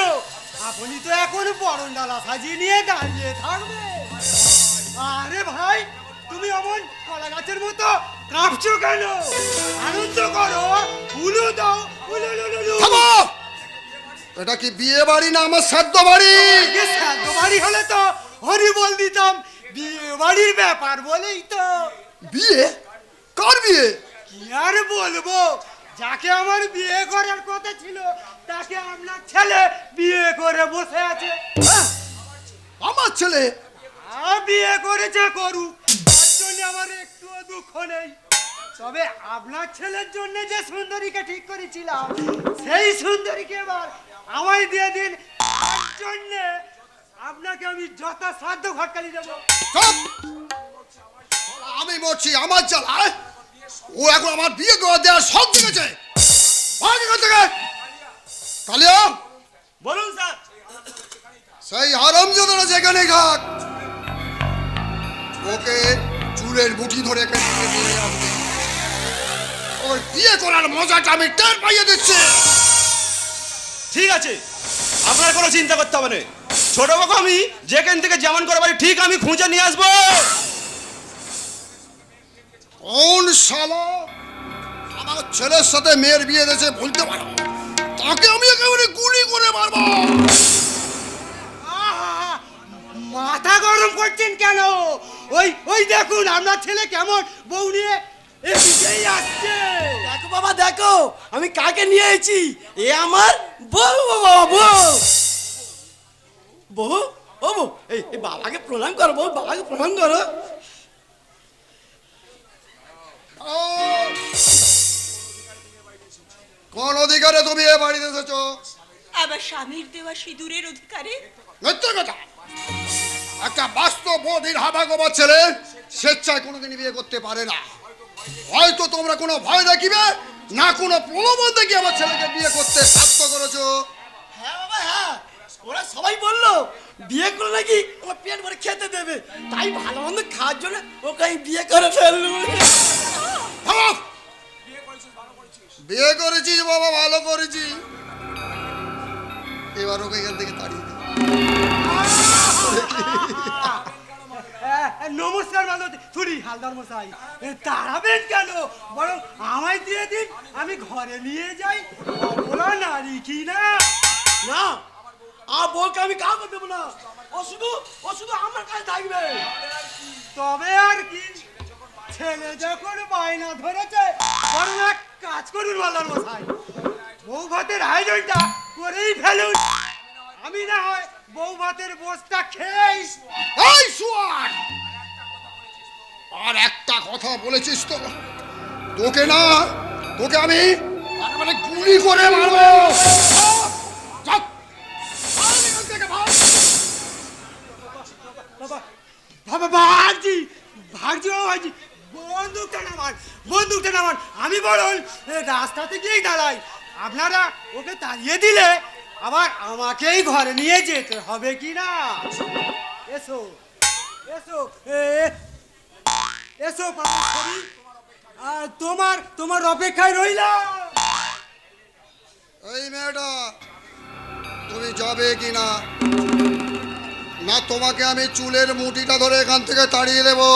আপনি তো এখন বরণ ডালা সাজিয়ে নিয়ে দাঁড়িয়ে থাকবে। আরে ভাই, তুমি অমন কলা গাছের মতো কাঁপছো কেন? আনন্দ করো, উলু দাও, উলু লু লু লু। থামো! এটা কি বিয়ে বাড়ি না আমার শ্রাদ্ধ বাড়ি? আগে শ্রাদ্ধ বাড়ি হলে তো হরি বল দিতাম, বিয়ে বাড়ির ব্যাপার বলেই তো। বিয়ে? কার বিয়ে? কি আর বলবো, যাকে আমার বিয়ে করার কথা ছিল তাকে আপনার ছেলে বিয়ে করে বসে আছে। আমার ছেলে? বিয়ে করেছে করুক, তার জন্য আমার একটুও দুঃখ নেই। তবে আপনার ছেলের জন্য যে সুন্দরীকে ঠিক করেছিলাম, সেই সুন্দরীকে এবার আমায় দিয়ে দিন, তার জন্য আপনাকে আমি যথাসাধ্য ঘটকালি দেবো। চুপ! আমি মরছি আমার জ্বালায়, ও এখন আমার বিয়ে করে দেওয়ার সব দিকেছে। কালিয়া, বলুন স্যার। সেই হারামজাদারা যেখানে থাক, ওকে চুলের মুঠি ধরে এখান থেকে নিয়ে আসবে। ওর বিয়ে করার মজাটা আমি টের পাইয়ে দিচ্ছি। ঠিক আছে, আপনার কোনো চিন্তা করতে হবে না, ছোটবাবু আমি যেখান থেকে যেমন করে পারি ঠিক আমি খুঁজে নিয়ে আসবো। কোন শালা আমার ছেলের সাথে মেয়ের বিয়ে দিয়েছে বলতে পারো, তাকে আমি একেবারে গুলি করে মারবো। আহা! মাথা গরম করছেন কেন? ওই ওই দেখুন আপনার ছেলে কেমন বউ নিয়ে এদিকেই আসছে। দেখো বাবা, দেখো আমি কাকে নিয়ে এসেছি। এ আমার বউ বাবা, বউ। বউ, ও বউ, এই বাবাকে প্রণাম করো, বউ বাবাকে প্রণাম করো। কোন অধিকারে তুমি এ বাড়িতে এসেছো? আবার স্বামীর দেওয়া সিঁদুরের অধিকারে। মিথ্যে কথা। একটা বাস্তব অধীর হাবাগোবা ছেলে স্বেচ্ছায় কোনোদিন বিয়ে করতে পারে না। হয়তো তোমরা কোনো ভয় দেখিবে না, কোনো প্রলোভন দেখি আমার ছেলেকে বিয়ে করতে বাধ্য করেছো। হ্যাঁ বাবা, হ্যাঁ, ওরা সবাই বললো বিয়ে করে নাকি আমার পেট ভরে খেতে দেবে, তাই ভালো মন্দ খাওয়ার জন্য ওকে আমি বিয়ে করে ফেললুম। থামো! বিয়ে করেছিস বাবা, ভালো করেছি। এবার ওকে এখান থেকে তাড়িয়ে দে। নমস্কার মালতী, থুড়ি হালদার মশাই, তাড়াবেন কেন? বরং আমায় দিয়ে দিন, আমি ঘরে নিয়ে যাই। বলা নারী কি না? না, আমার বউকে আমি কাউকে দেবো না, ও শুধু আমার কাছে থাকবে। তবে আর কি, ছেলে যখন বায়না ধরেছে, বরং এক কাজ করুন হালদার মশাই, বউ ভাতের আয়োজনটা করেই ফেলুন। আমি না হয় বউ ভাতের বসটা খেয়েই। এই শুয়ার! আর একটা কথা বলেছিস তো, তোকে না, তোকে আমি একেবারে গুলি করে মারবো। যাক! ভাগ এখান থেকে, ভাগ! ভাগজি, ভাগজি, ও ভাগজি, বন্দুকটা নামান। আমি বরং রাস্তাতে গিয়েই দাঁড়াই, আপনারা ওকে তাড়িয়ে দিলে আবার আমাকেই ঘরে নিয়ে যেতে হবে কি না? এসো এসো এসো পারমেশ্বরী, তোমার অপেক্ষায় রইলাম। এই মেয়েটা, তুমি যাবে কি না? না তোমাকে আমি চুলের মুঠিটা ধরে এখান থেকে তাড়িয়ে দেবো।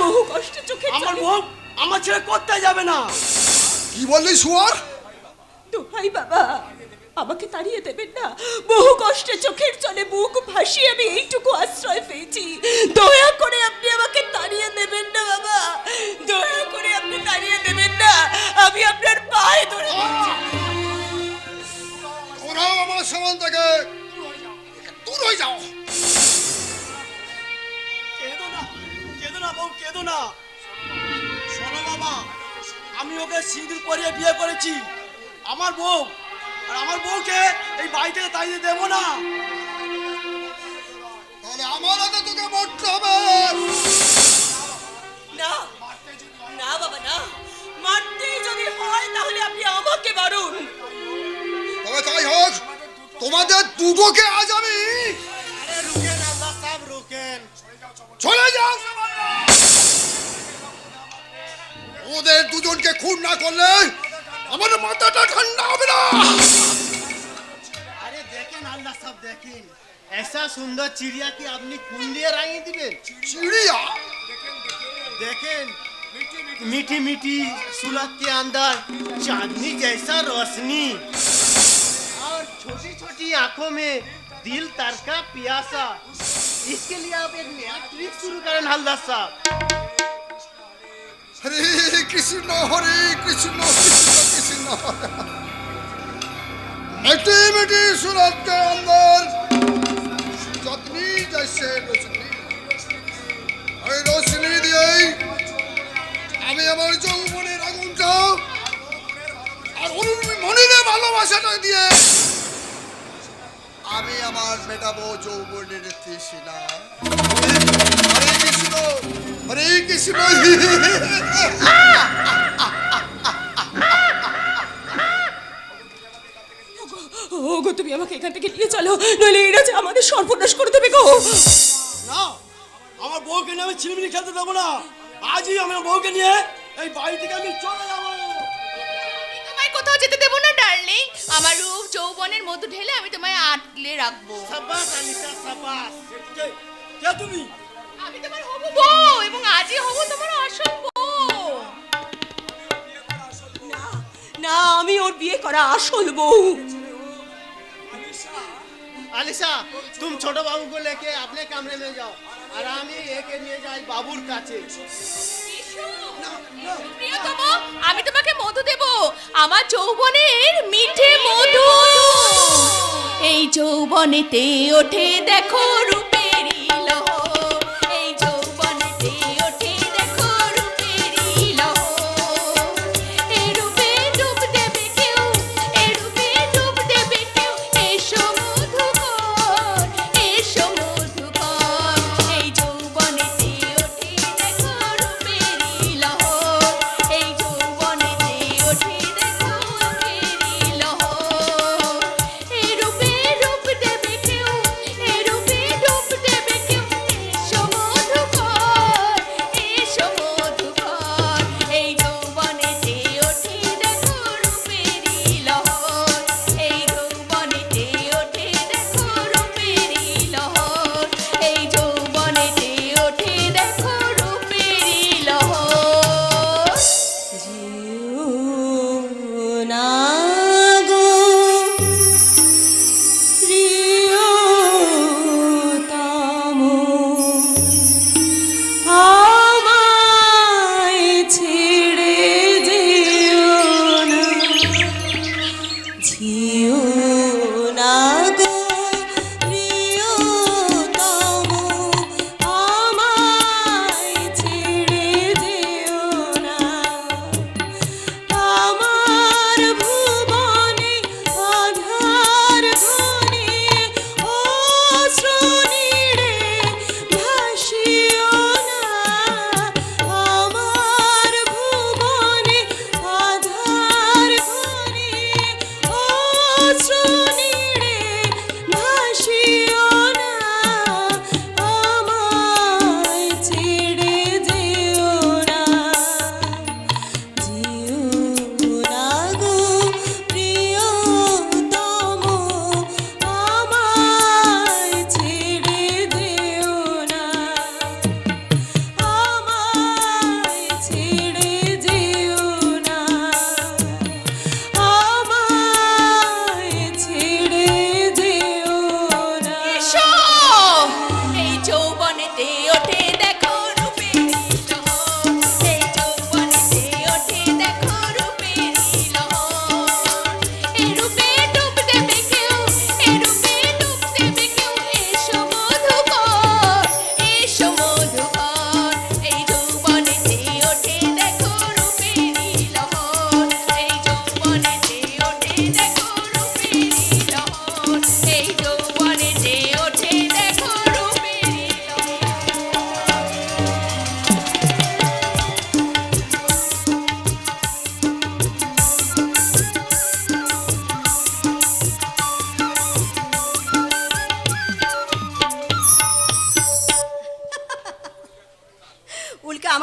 বহু কষ্টে চোখে আমার বউ আমার ছেলে কোথায় যাবে না। কি বললি শুয়ার? দোহাই বাবা, আমাকে তাড়িয়ে দেবেন না। বহু কষ্টে চোখের জলে বুক ভাসিয়ে আমি এইটুকু আশ্রয় পেয়েছি। দয়া করে আপনি আমাকে তাড়িয়ে দেবেন না বাবা, দয়া করে আপনি তাড়িয়ে দেবেন না। আমি আপনার পায়ে ধরে বলছি। ওরাও আমার সামান থেকে দূর হয়ে যাও। কেঁদো না, কেঁদো না বউ, কেঁদো না। শোনো বাবা, আমি ওকে সিঁদুর পরিয়ে বিয়ে করেছি। আমার বউ, আর আমার বউকে এই বাড়ি থেকে তাড়িয়ে দেবো না। তাহলে আমার হাতে তোকে মরতে হবে। না না বাবা না, মারতেই যদি হয় তাহলে আপনি আমাকে মারুন। তবে তাই হোক, তোমাদের দুটোকে আজ আমি আরে রুকেন আল্লাহ সাহেব, রুকেন। চলে যাও। ওদের দুজনকে খুন না করলে আমার মাথাটা ঠান্ডা হবে না। আরে দেখেন আল্লাহ সাহেব, দেখেন ऐसा सुंदर चिड़िया की আপনি खून দিয়ে রাঙিয়ে দিবেন। চিড়িয়া देखें मीठी मीठी सुलग के अंदर चांदनी जैसा रोशनी और छोटी छोटी आंखों में दिल तरका प्यासा। इसके लिए आप एक नया ट्रिक शुरू करें हल्दार साहब। हरे कृष्ण हरे कृष्ण कृष्ण कृष्ण। मीठी मीठी सूरत के अंदर चांदनी जैसे रोशनी, ওই রোশনি দিয়েই আমি আমার যৌবনের আগুনটা আর মনিরে ভালোবাসাটা দিয়ে আমি আমার মেটাবো যৌবনের তৃষ্ণা। হরে কৃষ্ণ হরে কৃষ্ণ। ওগো তুমি আমাকে এখান থেকে নিয়ে চলো, নইলে এরা যে আমাদের সর্বনাশ করে দেবে গো। না, আমার বউকে নিয়ে আমি ছিনিমিনি খেলতে দেবো না। আজই আমার বউকে নিয়ে এই বাড়ি থেকে আমি চলে যাবো। তোমায় কোথাও যেতে দেবো না ডার্লিং। আমার রূপ যৌবনের মধু ঢেলে আমি তোমায় আটলে রাখবো। সাবাস আলিশা, সাবাস। কে তুমি? আমি তোমার হবু বউ এবং আজই হবু তোমার আসল বউ। না, আমি ওর বিয়ে করা আসল বউ। আলিশা, तुम छोटे बाबू को लेके अपने कमरे में जाओ और আমি একে নিয়ে যাই বাবুর কাছে। প্রিয়তম, আমি তোমাকে মধু দেব, আমার যৌবনের মিঠে মধু। এই যৌবনেতে ওঠে দেখো রূপেরই লহর, এই যৌবনেতে ওঠে দেখো রূপেরই লহর। এই রূপে ডুব দেবে কেউ, এই রূপে ডুব দেবে কেউ। এসো মধুকর, এসো মধুকর। এই যৌবনেতে ওঠে দেখো রূপেরই লহর, এই যৌবনেতে ওঠে দেখো রূপেরই লহর। এই রূপে ডুব দেবে কেউ, এই রূপে ডুব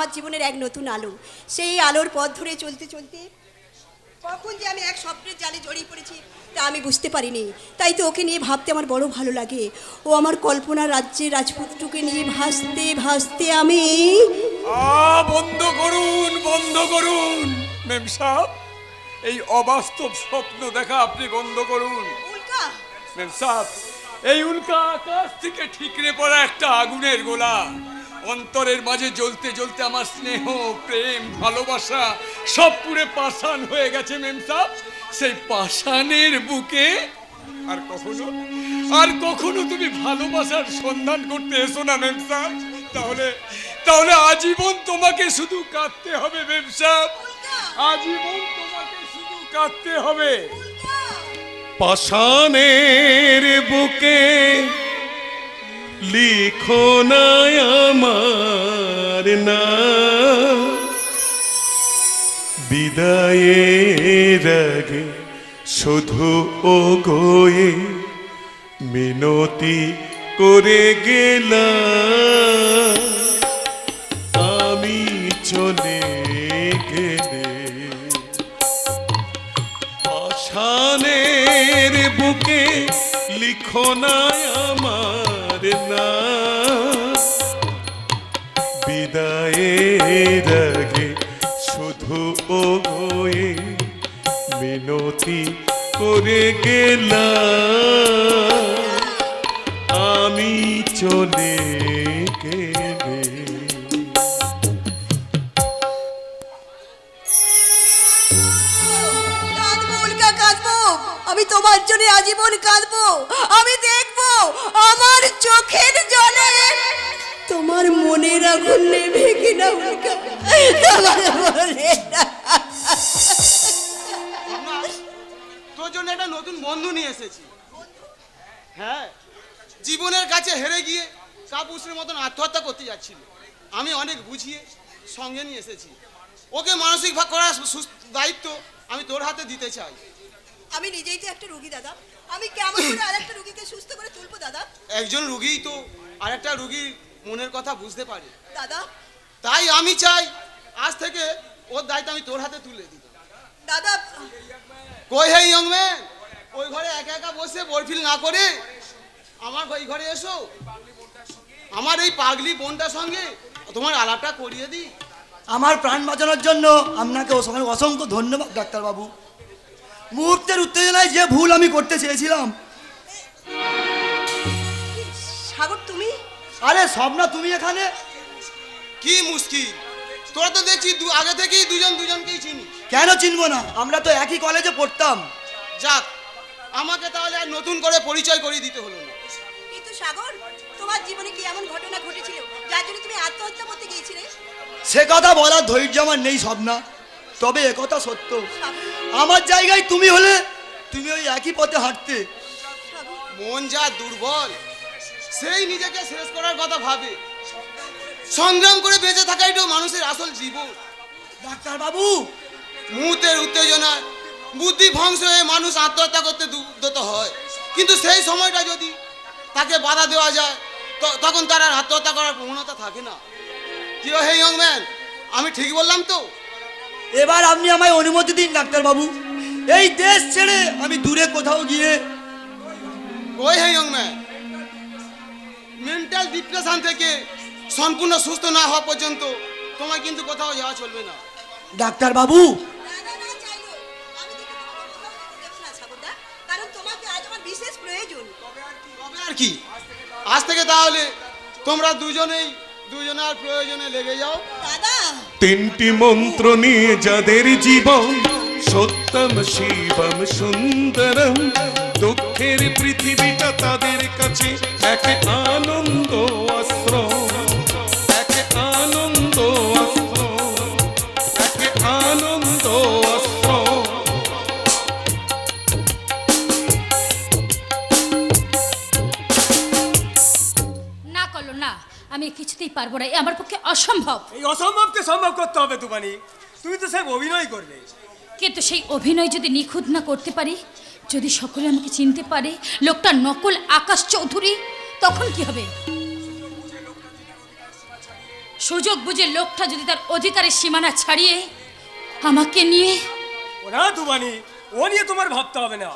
আমার জীবনের এক নতুন আলো। সেই আলোর পথ ধরে চলতে চলতে কখন যে আমি এক স্বপ্নের জালে জড়িয়ে পড়েছি তা আমি বুঝতে পারিনি। তাই তো ওকে নিয়ে ভাবতে আমার বড় ভালো লাগে। ও আমার কল্পনার রাজ্যে রাজপুত্রকে নিয়ে ভাসতে ভাসতে আমি বন্ধ করুন মেম সাহেব, এই অবাস্তব স্বপ্ন দেখা আপনি বন্ধ করুন। উল্কা মেম সাহেব, এই উল্কা আকাশ থেকে ঠিকরে পড়া একটা আগুনের গোলা। অন্তরের মাঝে জ্বলতে জ্বলতে আমার স্নেহ, প্রেম, ভালোবাসা সব পুড়ে পাষাণ হয়ে গেছে মেম সাহেব। সেই পাষাণের বুকে আর কখনো তুমি ভালোবাসার সন্ধান করতে এসো না মেম সাহেব। তাহলে আজীবন তোমাকে শুধু কাঁদতে হবে মেম সাহেব, আজীবন তোমাকে শুধু কাঁদতে হবে। পাষাণের বুকে লিখো না আমার নাম, বিদায়ের আগে শুধু ও গোয়ে মিনতি করে গেলাম, আমি চলে গেলে পাষাণের বুকে লিখো না আমার নাম, বিদায়ের আগে শুধু ও হয়ে মিনতি করে গেলাম, আমি চলে গেলে। কাঁদবো উল্কা, কাঁদবো। আমি তোমার জন্য আজীবন কাঁদবো। আমি দেখবো আমার চোখের জলে তোমার মনের আগুন নেভে কিনা উল্কা, তোমার মনের তোর জন্য একটা নতুন বন্ধু নিয়ে এসেছি। হ্যাঁ, জীবনের কাছে হেরে গিয়ে কাপুসের মতন আত্মহত্যা করতে যাচ্ছিল। আমি অনেক বুঝিয়ে সঙ্গে নিয়ে এসেছি। ওকে মানসিক ভাগ করার দায়িত্ব আমি তোর হাতে দিতে চাই। আমি নিজেই তো একটা রোগী দাদা, আমি কেমন করে আরেকটা রোগীকে সুস্থ করে তুলবো দাদা? একজন রুগীই তো আরেকটা রুগীর মনের কথা বুঝতে পারে দাদা তাই আমি চাই আজ থেকে ওর দায়িত্ব আমি তোর হাতে তুলে দিই। দাদা কই হে ইয়ং ম্যান, ওই ঘরে একা একা বসে বোরফিল না করে আমার এই ঘরে এসো। আমার এই পাগলি বোনটার সঙ্গে তোমার আলাপটা করিয়ে দিই। আমার প্রাণ বাঁচানোর জন্য আপনাকে অসংখ্য ধন্যবাদ ডাক্তারবাবু। মুহূর্তের উত্তেজনায় যে ভুল আমি করতে চেয়েছিলাম। সাগর তুমি? আরে স্বপ্না, তুমি এখানে? কি মুশকিল, তোরা তো দেখছি আগে থেকেই দুজনকেই চিনি। কেন চিনবো না, আমরা তো একই কলেজে পড়তাম। যাক, আমাকে তাহলে আর নতুন করে পরিচয় করিয়ে দিতে হলো না। কিন্তু সাগর, তোমার জীবনে কি এমন ঘটনা ঘটেছিল যার জন্য তুমি আত্মহত্যা করতে গিয়েছিলে? সে কথা বলার ধৈর্য আমার নেই স্বপ্না, তবে একথা সত্য, আমার জায়গায় তুমি হলে তুমি ওই একই পথে হাঁটতে। মন যা দুর্বল, সেই নিজেকে শেষ করার কথা ভাবে। সংগ্রাম করে বেঁচে থাকাই তো মানুষের আসল জীবন। ডাক্তারবাবু, মুহূর্তের উত্তেজনায় বুদ্ধি ভ্রংশ হয়ে মানুষ আত্মহত্যা করতে উদ্যত হয়, কিন্তু সেই সময়টা যদি তাকে বাধা দেওয়া যায় তখন তার আর আত্মহত্যা করার প্রবণতা থাকে না। কি হে ইয়ং ম্যান, আমি ঠিক বললাম তো? এবার আপনি আমায় অনুমতি দিন ডাক্তারবাবু, এই দেশ ছেড়ে আমি দূরে কোথাও গিয়ে। ওই হে ইয়ং ম্যান, মেন্টাল ডিপ্রেশন থেকে সম্পূর্ণ সুস্থ না হওয়া পর্যন্ত তোমায় কিন্তু কোথাও যাওয়া চলবে না। ডাক্তারবাবু, কারণ তোমাকে আজ আমার বিশেষ প্রয়োজন। তবে আর কি, আজ থেকে তাহলে তোমরা দুজনের প্রয়োজনে লেগে যাও। দাদা, তিনটি মন্ত্র নিয়ে যাদের জীবন, সত্যম শিবম সুন্দরম, দুঃখের পৃথিবীটা তাদের কাছে এক আনন্দ অস্ত্র, এক আনন্দ অস্ত্র, এক আনন্দ অস্ত্র। না করলো না, আমি কিছুতেই পারবো না, এ আমার পক্ষে অসম্ভব। এই অসম্ভবকে সম্ভব করতে হবে তুমানি, তুমি তো সব অভিনয় করবে। কিন্তু সেই অভিনয় যদি নিখুঁত না করতে পারি, যদি সকলে আমাকে চিনতে পারে লোকটা নকল আকাশ চৌধুরী, তখন কি হবে? সুযোগ বুঝে লোকটা যদি তার অধিকারের সীমানা ছাড়িয়ে আমাকে নিয়ে ওরা দুবানি, ও নিয়ে তোমার ভাবতে হবে না।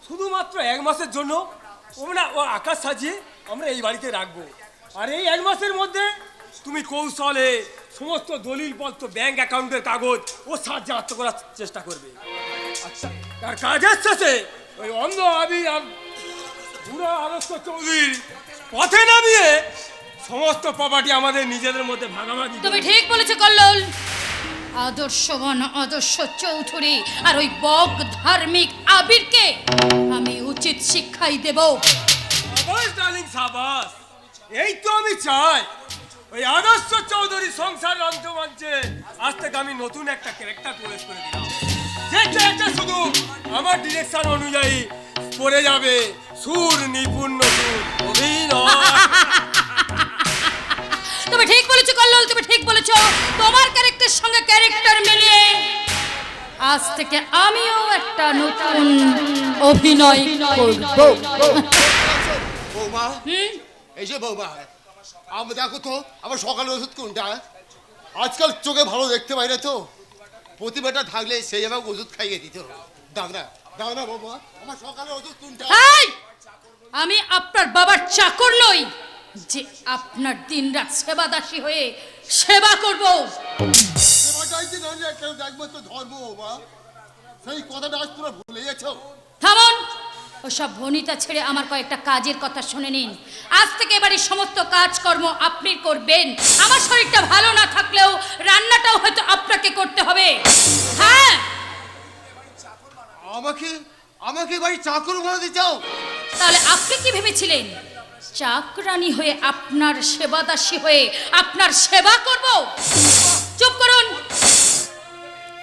শুধুমাত্র 1 মাসের জন্য ও আকাশ সাজিয়ে আমরা এই বাড়িতে রাখবো। আর এই 1 মাসের মধ্যে তুমি কৌশলে সমস্ত দলিলপত্র, ব্যাংক অ্যাকাউন্টের কাগজ ও সাহায্য আত্ম করার চেষ্টা করবে। আচ্ছা, তার কাজের শেষে ওই অন্ধ বুড়ো আদর্শ চৌধুরীর পথে নামিয়ে সমস্ত প্রপার্টি আমাদের নিজেদের মধ্যে ভাগাভাগি। তুমি ঠিক বলেছো কল্লোল। আদর্শবান আদর্শ চৌধুরী আর ওই বক ধার্মিক আবিরকে আমি উচিত শিক্ষাই দেব। সাবাস ডার্লিং, সাবাস। এই তো আমি চাই ওই আদর্শ চৌধুরী সংসার রঞ্চমঞ্চে আজ থেকে আমি নতুন একটা ক্যারেক্টার প্রবেশ করে দিলাম, যে ক্যারেক্টার শুধু আমার ডিরেকশন অনুযায়ী পড়ে যাবে সুর নিপুণ সুর অভিনয়। তুমি ঠিক বলেছো কল্লোল, তুমি ঠিক বলেছো। তোমার ক্যারেক্টারের সঙ্গে ক্যারেক্টার মিলিয়ে আজ থেকে আমিও একটা নতুন অভিনয় করব। বৌমা, এই যে বৌমা, আমি দেখো তো আমার সকালের ওষুধ কোনটা? আজকাল চোখে ভালো দেখতে পাই না তো, প্রতিমাটা থাকলে সেই আমাকে ওষুধ খাইয়ে দিত। দাও না বৌমা, আমার সকালের ওষুধ কোনটা? এই! আমি আপনার বাবার চাকর নই যে আপনার দিনরাত সেবাদাসী হয়ে সেবা করব। সেবাটাই যে নয় একটা একমাত্র ধর্ম বৌমা, সেই কথাটা আজ তোমরা ভুলে গেছো। থামুন, ওসব ভনিতা ছেড়ে আমার কয়েকটা কাজের কথা শুনে নিন। আজ থেকে এবারে সমস্ত কাজকর্ম আপনি করবেন। আমার শরীরটা ভালো না থাকলেও রান্নাটাও হয়তো আপনাকে করতে হবে। হ্যাঁ, আমাকে বাড়ি চাকর বানাতে চাও? তাহলে আপনি কি ভেবেছিলেন চাকরানী হয়ে আপনার সেবাদাসী হয়ে আপনার সেবা করব? চুপ করুন।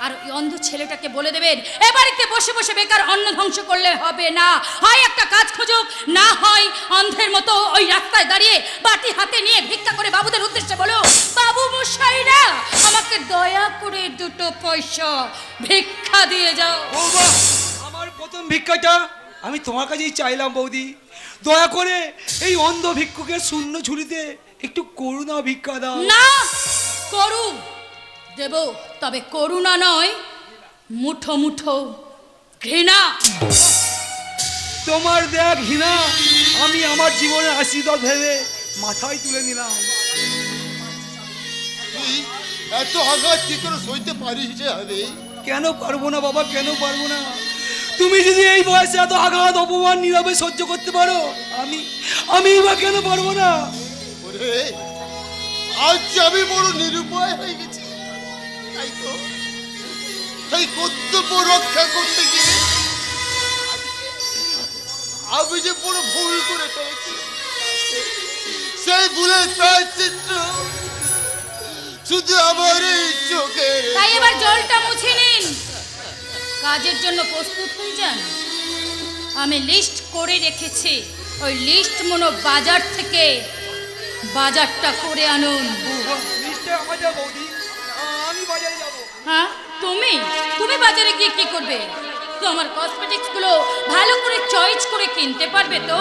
আর ওই অন্ধ ছেলেটাকে বলে দেবেন এ বাড়িতে বসে বসে বেকার অন্ন ধ্বংস করলে হবে না। হয় একটা কাজ খুঁজুক, না হয় অন্ধের মতো ওই রাস্তায় দাঁড়িয়ে বাটি হাতে নিয়ে ভিক্ষা করে বাবুদের উদ্দেশ্যে বলো, বাবু মশাইরা আমাকে দয়া করে 2 পয়সা ভিক্ষা দিয়ে যাও। বৌমা, আমার প্রথম ভিক্ষাটা আমি তোমার কাছেই চাইলাম বৌদি। দয়া করে এই অন্ধ ভিক্ষুকের শূন্য ঝুড়িতে একটু করুণা ভিক্ষা দাও। না, করু দেব, তবে করুণা নয়, মুঠো মুঠো ঘৃণা। তোমার দেয়া ঘৃণা আমি আমার জীবনের আশীর্বাদ ভেবে মাথায় তুলে নিলাম। তুই এত আঘাত কি করে সইতে পারিস যে? হবে কেন পারবো না বাবা, কেন পারবো না? তুমি যদি এই বয়সে এত আঘাত অপমান নীরবে সহ্য করতে পারো, আমি বা কেন পারবো না? ওরে, আজ আমি বড় নিরুপায় হয়ে গেছি। তাই কর্তব্য রক্ষা করতে গিয়ে আমি যে বড় ভুল করে ফেলেছি, সেই ভুলের তার চিত্র শুধু আমার এই চোখে। তাই এবার জলটা মুছে নিন, কাজের জন্য প্রস্তুত হয়ে যান। আমি লিস্ট করে রেখেছি, ওই লিস্ট মনো বাজার থেকে বাজারটা করে আনুন। আমি বাজারে যাবো। হ্যাঁ, তুমি বাজারে গিয়ে কি করবে? তোমার কসমেটিক্স গুলো ভালো করে চয়েস করে কিনতে পারবে তো?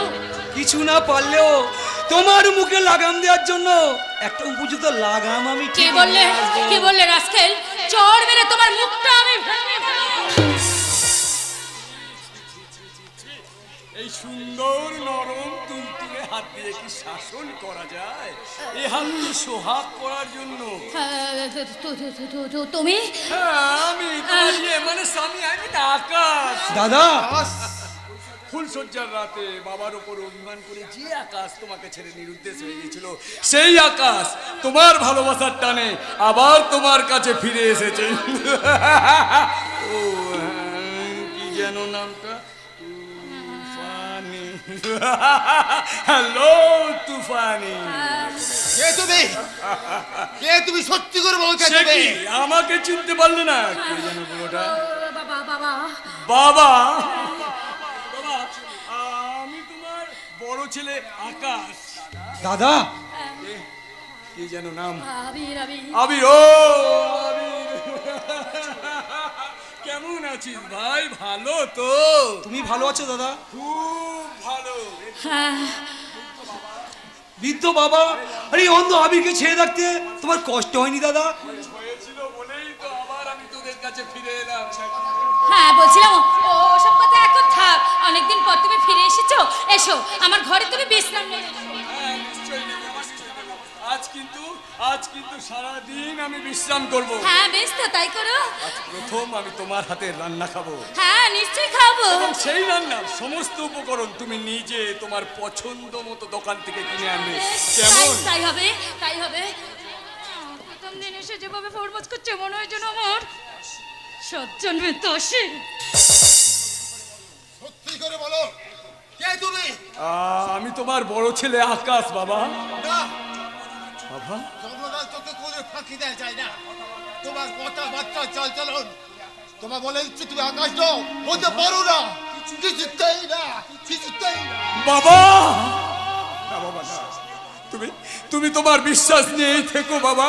কিছু না পারলেও তোমার মুখে লাগাম দেওয়ার জন্য একটা উপযুক্ত লাগাম আমি কে ঠিক বললে নিয়ে আসবো। কে বললে রাস্কেল? চড় মেরে তোমার মুখটা আমি ভেঙে ফেলবো। এই সুন্দর নরম তুলতুলে হাত দিয়ে কি শাসন করা যায়? এই হাত তো সোহাগ করার জন্য। তুমি হ্যাঁ, আমি তোমার মানে স্বামী, আমি না আকাশ। দাদা, ফুলসজ্জার রাতে বাবার উপর অভিমান করে যে আকাশ তোমাকে ছেড়ে নিরুদ্দেশ হয়ে গিয়েছিল, সেই আকাশ তোমার ভালোবাসার টানে আবার তোমার কাছে ফিরে এসেছে। ও হ্যাঁ, কি যেন নামটা? তুফানি। হ্যালো তুফানি। কে তুমি সত্যি করে বলছো? সে কি, আমাকে চিনতে পারলে না? কে যেন বলোটা? বাবা বাবা বাবা, বাবা, আমি তোমার বড় ছেলে আকাশ। দাদা, কি যেন নাম? আবির আবির আবির। ও আবির, কেমন আছিস ভাই? ভালো তো? তুমি ভালো আছো দাদা? খুব ভালো। হ্যাঁ, বৃদ্ধ বাবা আরে এই অন্ধ আবিরকে ছেড়ে রাখতে তোমার কষ্ট হয়নি দাদা? হয়েছিল বলেই তো আবার আমি তোদের কাছে ফিরে এলাম। হ্যাঁ বলছিলাম ওসব কথা এখন থাক, অনেকদিন পর তুমি ফিরে এসেছো, এসো আমার ঘরে তুমি বিশ্রাম নেবে। হ্যাঁ, নিশ্চয়ই নেব, নিশ্চয়ই নেব। আজ কিন্তু সারাদিন আমি বিশ্রাম করব। হ্যাঁ বেশ তো তাই করো। আজ প্রথম আমি তোমার হাতের রান্না খাবো, হ্যাঁ নিশ্চয়ই খাবো। এবং সেই রান্নার সমস্ত উপকরণ তুমি নিজে তোমার পছন্দ মতো দোকান থেকে কিনে আনবে। কেমন? তাই হবে, তাই হবে। প্রথম দিন এসে যেভাবে ফরমাস করছে মনে হয় যেন আমার সজ্জন বেতসে। সত্যি করে বলো, কে তুমি? আমি তোমার বড় ছেলে আকাশ বাবা। না, বাবা জন্মদান তোকে কোলে ফাঁকি দেয় যায় না। তোমার কথাবার্তা চালচলন তোমার বলে দিচ্ছে তুমি আকাশ নও, হতে পারো না, কিছুতেই না, কিছুতেই না। বাবা না বাবা না, তুমি তোমার বিশ্বাস নিয়েই থেকো বাবা।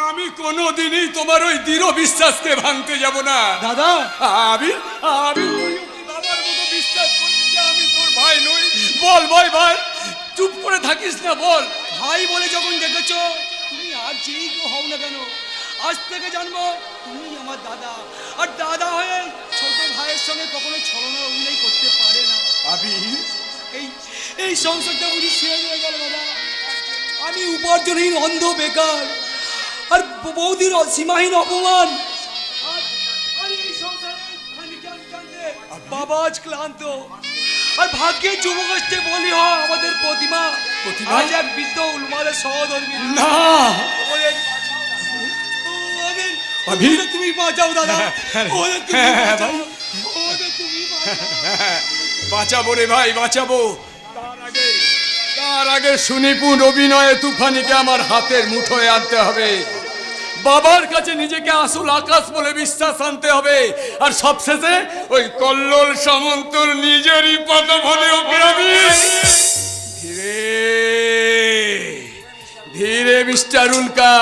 আমি কোনোদিনই তোমার ওই দৃঢ় বিশ্বাসকে ভাঙতে যাব না দাদা আমি বাবার মতো বিশ্বাস করি যে আমি তোর ভাই নই। বল ভাই, চুপ করে থাকিস না, বল। ভাই বলে যখন দেখেছ, তুমি আর যেই কেউ হও না কেন, আজ থেকে জানবো তুমি আমার দাদা। আর দাদা হয়ে ছোট ভাইয়ের সঙ্গে কখনো ছলনা অভিনয় করতে পারে না। এই সংসারটা বুঝি শেষ হয়ে গেল দাদা। আমি উপার্জনহীন অন্ধ বেকার, আর বৌদির সীমাহীন অপমান। আর এই সংসারে খানিকান কান্দে বাবা আজ ক্লান্ত। আর ভাগ্যের যুবগোষ্ঠী বলি হয় আমাদের প্রতিমা আজ এক বৃদ্ধ উলমালের সহধর্মী। না ওদের তুমি বাঁচাও দাদা, ওদের তুমি বাঁচাও, ওদের তুমি বাঁচাও। বাঁচাবো রে ভাই, বাঁচাবো। তার আগে সুনিপুণ অভিনয়ে তুফানিকে আমার হাতের মুঠোয় আনতে হবে। বাবার কাছে নিজেকে আসল আকাশ বলে বিশ্বাস আনতে হবে। আর সবশেষে ওই কল্লোল সামন্তর নিজেরই পদভনে ওকে আমি ধীরে মিস্টার উল্কা,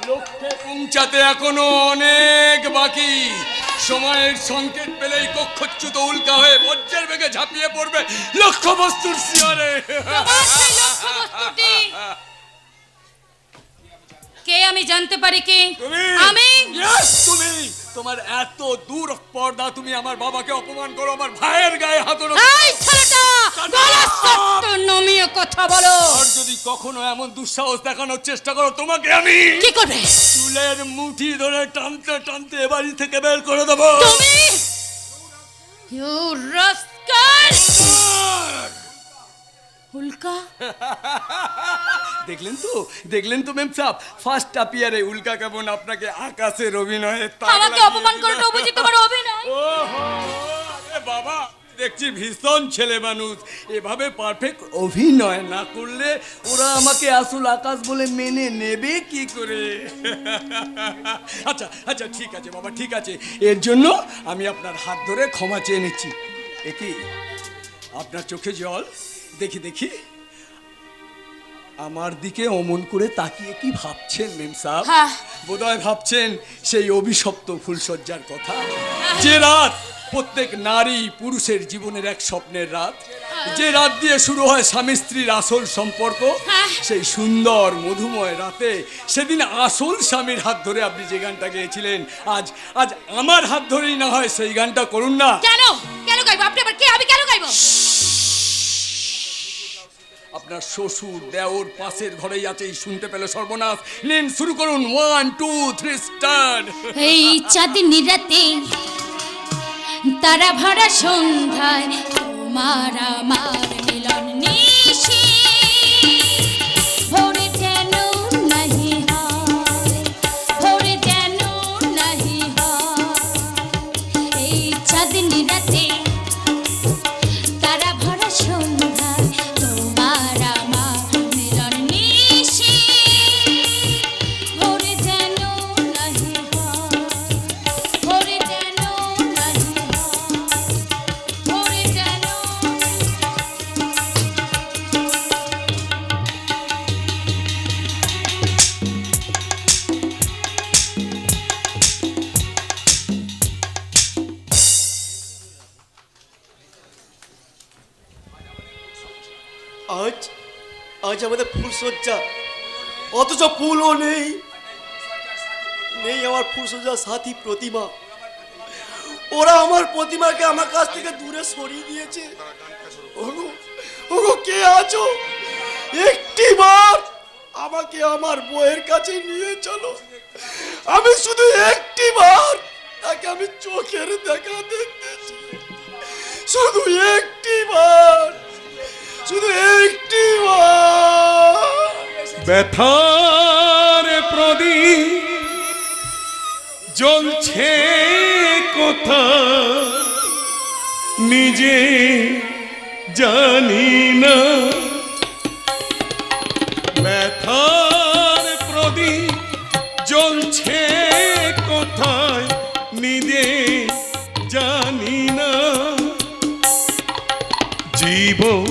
লক্ষ্যে পৌঁছাতে এখনো অনেক বাকি। সময়ের সংকেত পেলেই কক্ষচ্যুত উল্কা হয়ে বজ্রের বেগে ঝাঁপিয়ে পড়বে লক্ষ্যবস্তুর শিয়রে। তোমার সেই লক্ষ্যবস্তুটি কে আমি জানতে পারি কি? আমি Yes, তুমি তোমার এত দূর পর্দা, তুমি আমার বাবাকে অপমান করো, আমার ভাইয়ের গায়ে হাত ওঠো। এই ছেলেটা গলা শক্ত নমিয়ে কথা বলো। আর যদি কখনো এমন দুঃসাহস দেখানোর চেষ্টা করো, তোমাকে আমি কি করবে? চুলের মুঠি ধরে টানতে টানতে এ বাড়ি থেকে বের করে দেবো। তুমি ইউ রাস্কাল উল্কা। দেখলেন তো মেম সাহেব, ফার্স্ট অ্যাপিয়ারে উল্কা কেমন আপনাকে আকাশের অভিনয়ে আমাকে অপমান করাটা বুঝি তোমার অভিনয়? ওহো, আরে বাবা দেখছি ভীষণ ছেলে মানুষ। এভাবে পারফেক্ট অভিনয় না করলে ওরা আমাকে আসল আকাশ বলে মেনে নেবে কি করে? আচ্ছা ঠিক আছে বাবা, ঠিক আছে। এর জন্য আমি আপনার হাত ধরে ক্ষমা চেয়ে নিচ্ছি। কি আপনার চোখে জল? দেখি আমার দিকে অমন করে তাকিয়ে কি ভাবছেন মেম সাহেব? হ্যাঁ। বোধহয় ভাবছেন সেই অভিশপ্ত ফুলসজ্জার কথা, যে রাত প্রত্যেক নারী পুরুষের জীবনের এক স্বপ্নের রাত, যে রাত দিয়ে শুরু হয় স্বামী স্ত্রীর আসল সম্পর্ক। সেই সুন্দর মধুময় রাতে সেদিন আসল স্বামীর হাত ধরে আপনি যে গানটা গেয়েছিলেন, আজ আমার হাত ধরেই না হয় সেই গানটা করুন না। কেন গাইবো? আপনি আবার কে? আমি কেন গাইবো? আপনার শ্বশুর দেওর পাশের ঘরেই আছে, শুনতে পেলে সর্বনাশ। নিন শুরু করুন, 1 2 3 স্টার্ট। এই চাঁদনি রাতে তারা ভরা সন্ধ্যায় তোমার আমার মিলন নিশি ভোরে যেন নাহি হয়, ভোরে যেন নাহি হয়। এই চাঁদনি রাতে তারা ভরা সন্ধ্যায় তোমার আমার মিলন নিশি ভোরে যেন নাহি হয়, ভোরে যেন নাহি হয়, ভোরে যেন মাঝে আমাদের ফুলসজ্জা, অথচ ফুলও নেই, নেই আমার ফুলসজ্জার সাথী প্রতিমা। ওরা আমার প্রতিমাকে আমার কাছ থেকে দূরে সরিয়ে দিয়েছে। ওগো ওগো, কে আছো? একটিবার আমাকে আমার বউয়ের কাছে নিয়ে চলো। আমি শুধু একটিবার তাকে আমি চোখের দেখা দেখতে চাই। শুধু একটিবার, শুধু একটিবার। ব্যথার প্রদীপ জ্বলছে কোথা নিজে জানি না। ব্যথার প্রদীপ জ্বলছে কোথায় নিজে জানি না। জীবন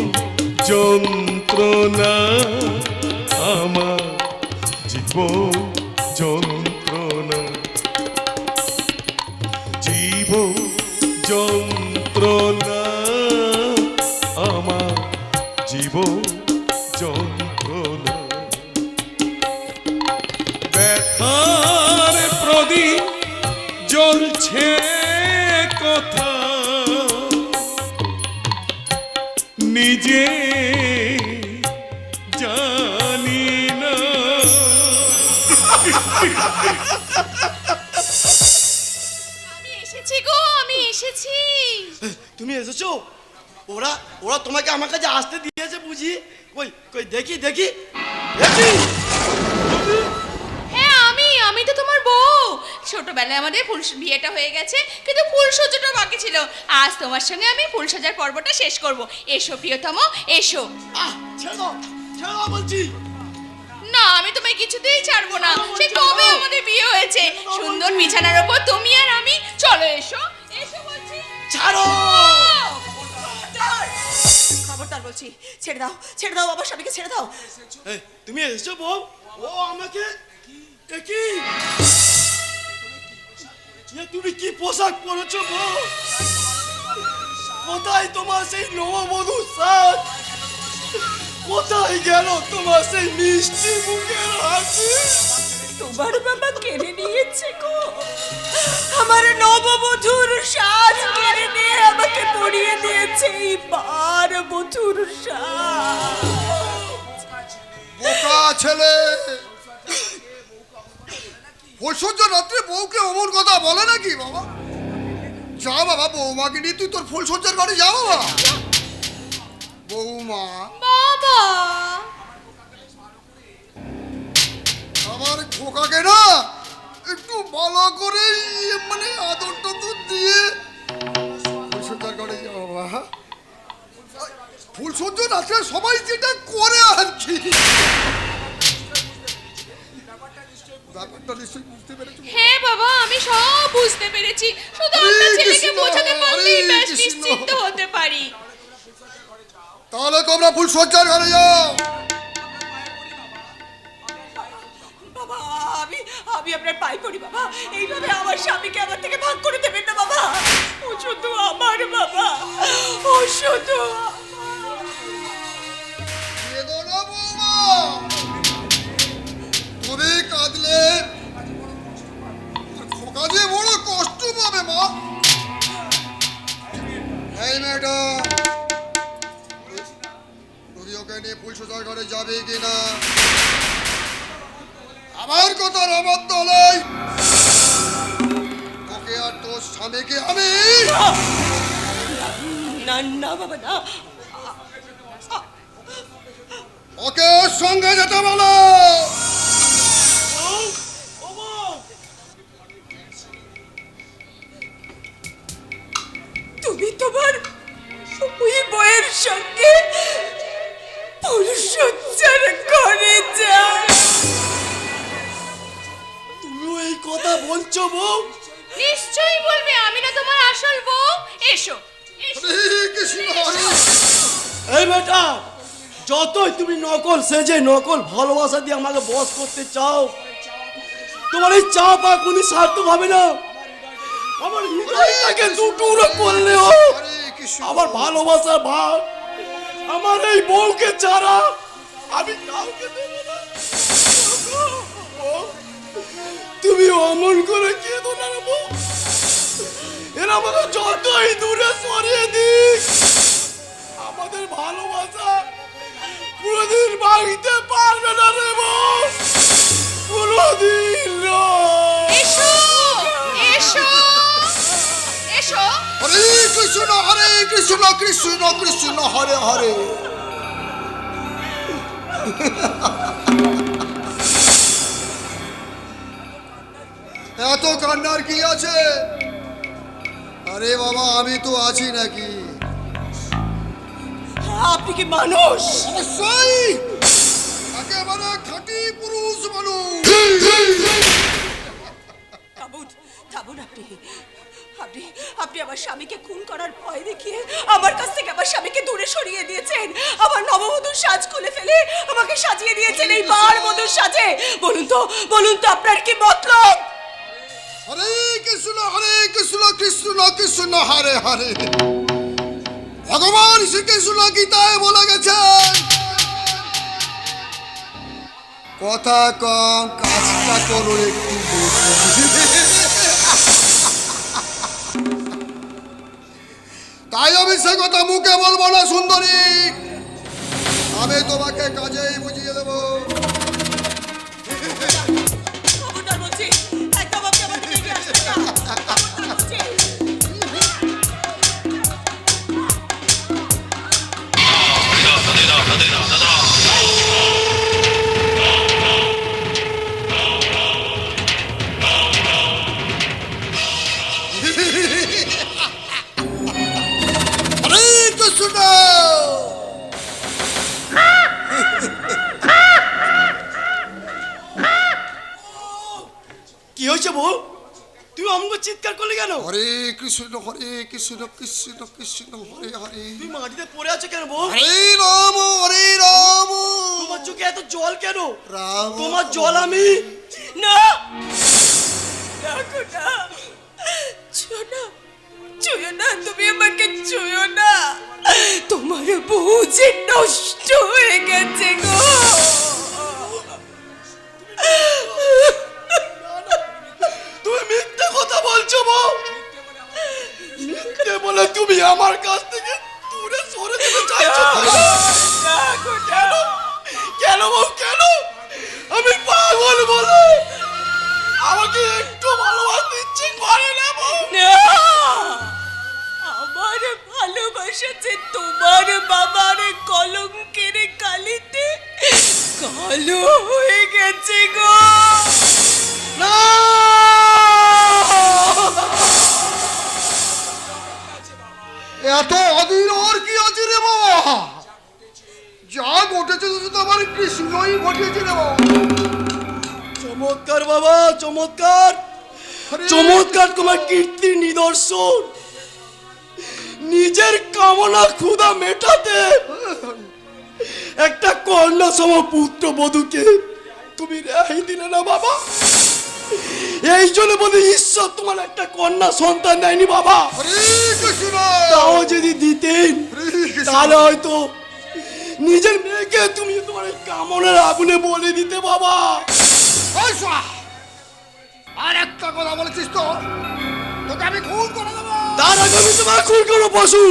যন্ত্রণা আমার, জীবন যন্ত্রণা, জীবন যন্ত্রণা আমার, জীবন যন্ত্রণা। ব্যথার প্রদীপ জ্বলছে কথা নিজে জানি না। আমি এসেছি গো, আমি এসেছি। তুমি এসেছো? ওরা ওরা তোমাকে আমার কাছে আসতে দিয়েছে বুঝি? কই কই দেখি দেখি দেখি। হ্যাঁ আমি তো তোমার বউ। ছোটবেলায় আমাদের বিয়েটা হয়ে গেছে, কিন্তু ফুলসজ্জাটা বাকি ছিল। আজ তোমার সঙ্গে আমি ফুলসজ্জার পর্বটা শেষ করব। এসো প্রিয়তম, এসো। ছেড়ে দাও, ছেড়ে দাও বলছি। না, আমি তোমায় কিছুতেই ছাড়বো না। সে কবে আমাদের বিয়ে হয়েছে, সুন্দর বিছানার উপর তুমি আর আমি। চলো এসো, এসো বলছি। ছাড়ো। খবরদার বলছি, ছেড়ে দাও, ছেড়ে দাও, বাবার স্বামীকে ছেড়ে দাও। এই, তুমি এসেছো বউ? ও আমাকে কি তুমি কি পোশাক পরেছো বউ? কোথায় তোমার সেই নববধূ সাজ? কোথায় গেল তোমার সেই মিষ্টি মুখের হাসি? তোমার বাবা কেড়ে নিয়েছে গো আমার নববধূর সাজ, কেড়ে নিয়ে আমাকে পরিয়ে দিয়েছে এই বার বধূর সাজ। বোকা ছেলে, ফুলসজ্জা রাত্রে বউকে অমন কথা বলে নাকি বাবা? যা বাবা, বৌমাকে নিয়ে তুই তোর ফুলসজ্জার ঘরে যা বাবা। বৌমা, বাবা আমার খোকাকে না একটু ভালো করে মানে আদর টাদর দিয়ে ফুলসজ্জার ঘরে যা বাবা। ফুলসজ্জা রাত্রে সবাই যেটা করে আর কি, ব্যাপারটা নিশ্চয়ই বুঝতে পেরেছো? হ্যাঁ বাবা, আমি সব বুঝতে পেরেছি। শুধু হরে আমরা ছেলেকে কৃষ্ণ, বোঝাতে পারলেই হরে ব্যাস কৃষ্ণ। নিশ্চিন্ত হতে পারি। তাহলে তোমরা ফুলসজ্জার ঘরে যাও। বাবা, আমি আপনার পায়ে পড়ি বাবা। এইভাবে আমার স্বামীকে আমার থেকে ভাগ করে দেবেন না বাবা। ও শুধু আমার বাবা, ও শুধু কেঁদো না বৌমা, তুমি কাঁদলে আর খোকা যে বড় কষ্ট পাবে মা। এই ম্যাডাম, তুমি ওকে নিয়ে ফুলসজ্জার ঘরে যাবে কিনা? আমার কথার অবাধ্য হলেই ওকে আর তোর স্বামীকে আমি না না বাবা না। ওকে ওর সঙ্গে যেতে বলো। তুমি তোমার ওই বইয়ের সঙ্গে ফুলসজ্জার ঘরে যাও। তুমিও এই কথা বলছো বউ? নিশ্চয়ই বলবে, আমি না তোমার আসল বউ। এসো, এসো। হরে কৃষ্ণ, হরে এই বেটা, যতই তুমি নকল সেজে নকল ভালোবাসা দিয়ে আমাকে বস করতে চাও, তোমার এই চা পা কোনো সার্থক হবে না। আমার হৃদয়টাকে দুটুকরো করলেও হরে কৃষ্ণ। আমার ভালোবাসার ভাব আমার এই বউকে ছাড়া আমি কাউকে দেবো না। বউ, তুমি অমন করে কেঁদো না রে বউ। এরা আমাদের যতই দূরে সরিয়ে দিক, আমাদের ভালোবাসা কোনোদিন ভাঙতে পারবে না রে বউ, কোনোদিন নয়। এসো এসো এসো। হরে কৃষ্ণ কৃষ্ণ কৃষ্ণ হরে হরে। এত কান্নার কি আছে? আরে বাবা, আমি তো আছি নাকি? আপনি কি মানুষ? অবশ্যই, একেবারে খাঁটি পুরুষ মানুষ। থামুন থামুন। আপনি আপনি আপনি আমার স্বামীকে খুন করার ভয় দেখিয়ে আমার কাছ থেকে আমার স্বামীকে দূরে সরিয়ে দিয়েছেন। আমার নববধূর সাজ খুলে ফেলে আমাকে সাজিয়ে দিয়েছেন এই বার বধূর সাজে। বলুন তো আপনার কি মতলব? হরে কৃষ্ণ কৃষ্ণ কৃষ্ণ হরে হরে। ভগবান শ্রীকৃষ্ণ গীতায় বলে গেছেন, কথা কম কাজটা করো একটু বেশি। তাই আমি সে কথা মুখে বলবো না সুন্দরী, আমি তোমাকে কাজেই বুঝিয়ে দেবো। খবরদার বলছি, একদম আপনি আমার দিকে এগিয়ে আসবেন না। খবরদার বলছি। হরে কৃষ্ণ। কি হয়েছে বউ? তুমি আমাকে চিৎকার করলে কেন? হরে কৃষ্ণ কৃষ্ণ কৃষ্ণ হরে হরে। তুমি মাটিতে পড়ে আছো কেন বউ? হরে রাম হরে রাম। তোমার চোখে এত জল কেন? রাম তোমার জল আমি না দেখো না, ছুঁয়ো না, ছুঁয়ো না, তুমি আমাকে ছুঁয়ো না। তোমার বউ যে নষ্ট হয়ে গেছে গো। তুমি মিথ্যে কথা বলছো বউ। মিথ্যে বলে তুমি আমার কাছ থেকে দূরে সরে যেতে চাইছো। দেখো না, কেন বউ কেন? আমি পাগল বলে আমাকে একটু ভালোবাসতে ইচ্ছে করে না বউ। না, আমার ভালোবাসা যে তোমার বাবার কলঙ্কের কালিতে কালো হয়ে গেছে গো। না, এত অধীর আর কি আছে রে বাবা? যা ঘটেছে তো আমার কৃষ্ণই ঘটিয়েছে রে বাবা। চমৎকার বাবা, চমৎকার চমৎকার তোমার কীর্তির নিদর্শন। নিজের কামনা ক্ষুধা মেটাতে একটা কন্যা সম পুত্র বধূকে তুমি রেহাই দিলে না বাবা। এই জন্য বলে ঈশ্বর তোমার একটা কন্যা সন্তান দেয়নি বাবা। হরে কৃষ্ণ। তাও যদি দিতেন তাহলে হয়তো নিজের মেয়েকে তুমি তোমার এই কামনার আগুনে বলে দিতে বাবা। আর একটা কথা বলেছিস তো, তোকে আমি খুন করে দেবো। তার আগে আমি তোমার খুন করো পশু।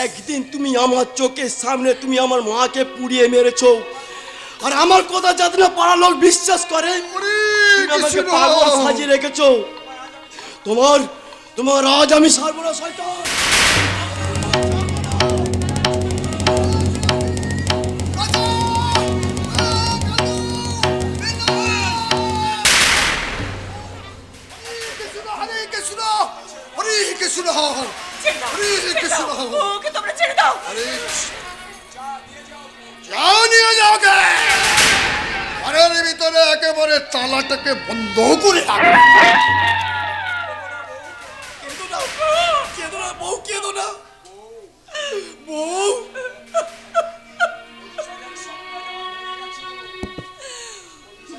একদিন তুমি আমার চোখের সামনে তুমি আমার মাকে পুড়িয়ে মেরেছো, আর আমার কথা যাতে না পাড়ার লোক বিশ্বাস করে হরে তুমি আমাকে কৃষ্ণ। পাগল সাজিয়ে রেখেছো। তোমার তোমার রাজ আমি সারবো না শয়তান। হরে কৃষ্ণ হরে কৃষ্ণ ছেড়ে দাও, হরে ছেড়ে কৃষ্ণ। দাও, ওকে তোমরা ছেড়ে দাও। হরে যাও নিয়ে যাও গে। ঘরের ভিতরে একেবারে তালাটাকে বন্ধ করে রাখো। কেঁদো না, কেঁদো না বউ, কেঁদো না বউ।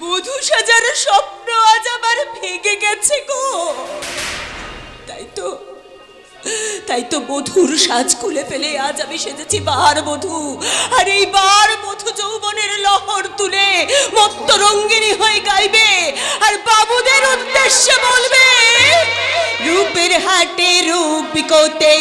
বধূ সাজার স্বপ্ন আজ আমার ভেঙে গেছে গো। তাই তো তাই তো বধূর সাজ খুলে ফেলে আজ আমি সেজেছি বার বধূ। আর এই বার বধূ যৌবনের লহর তুলে মত্ত রঙ্গিনী হয়ে গাইবে আর বাবুদের উদ্দেশ্যে বলবে, রূপের হাটে রূপ বিকোতে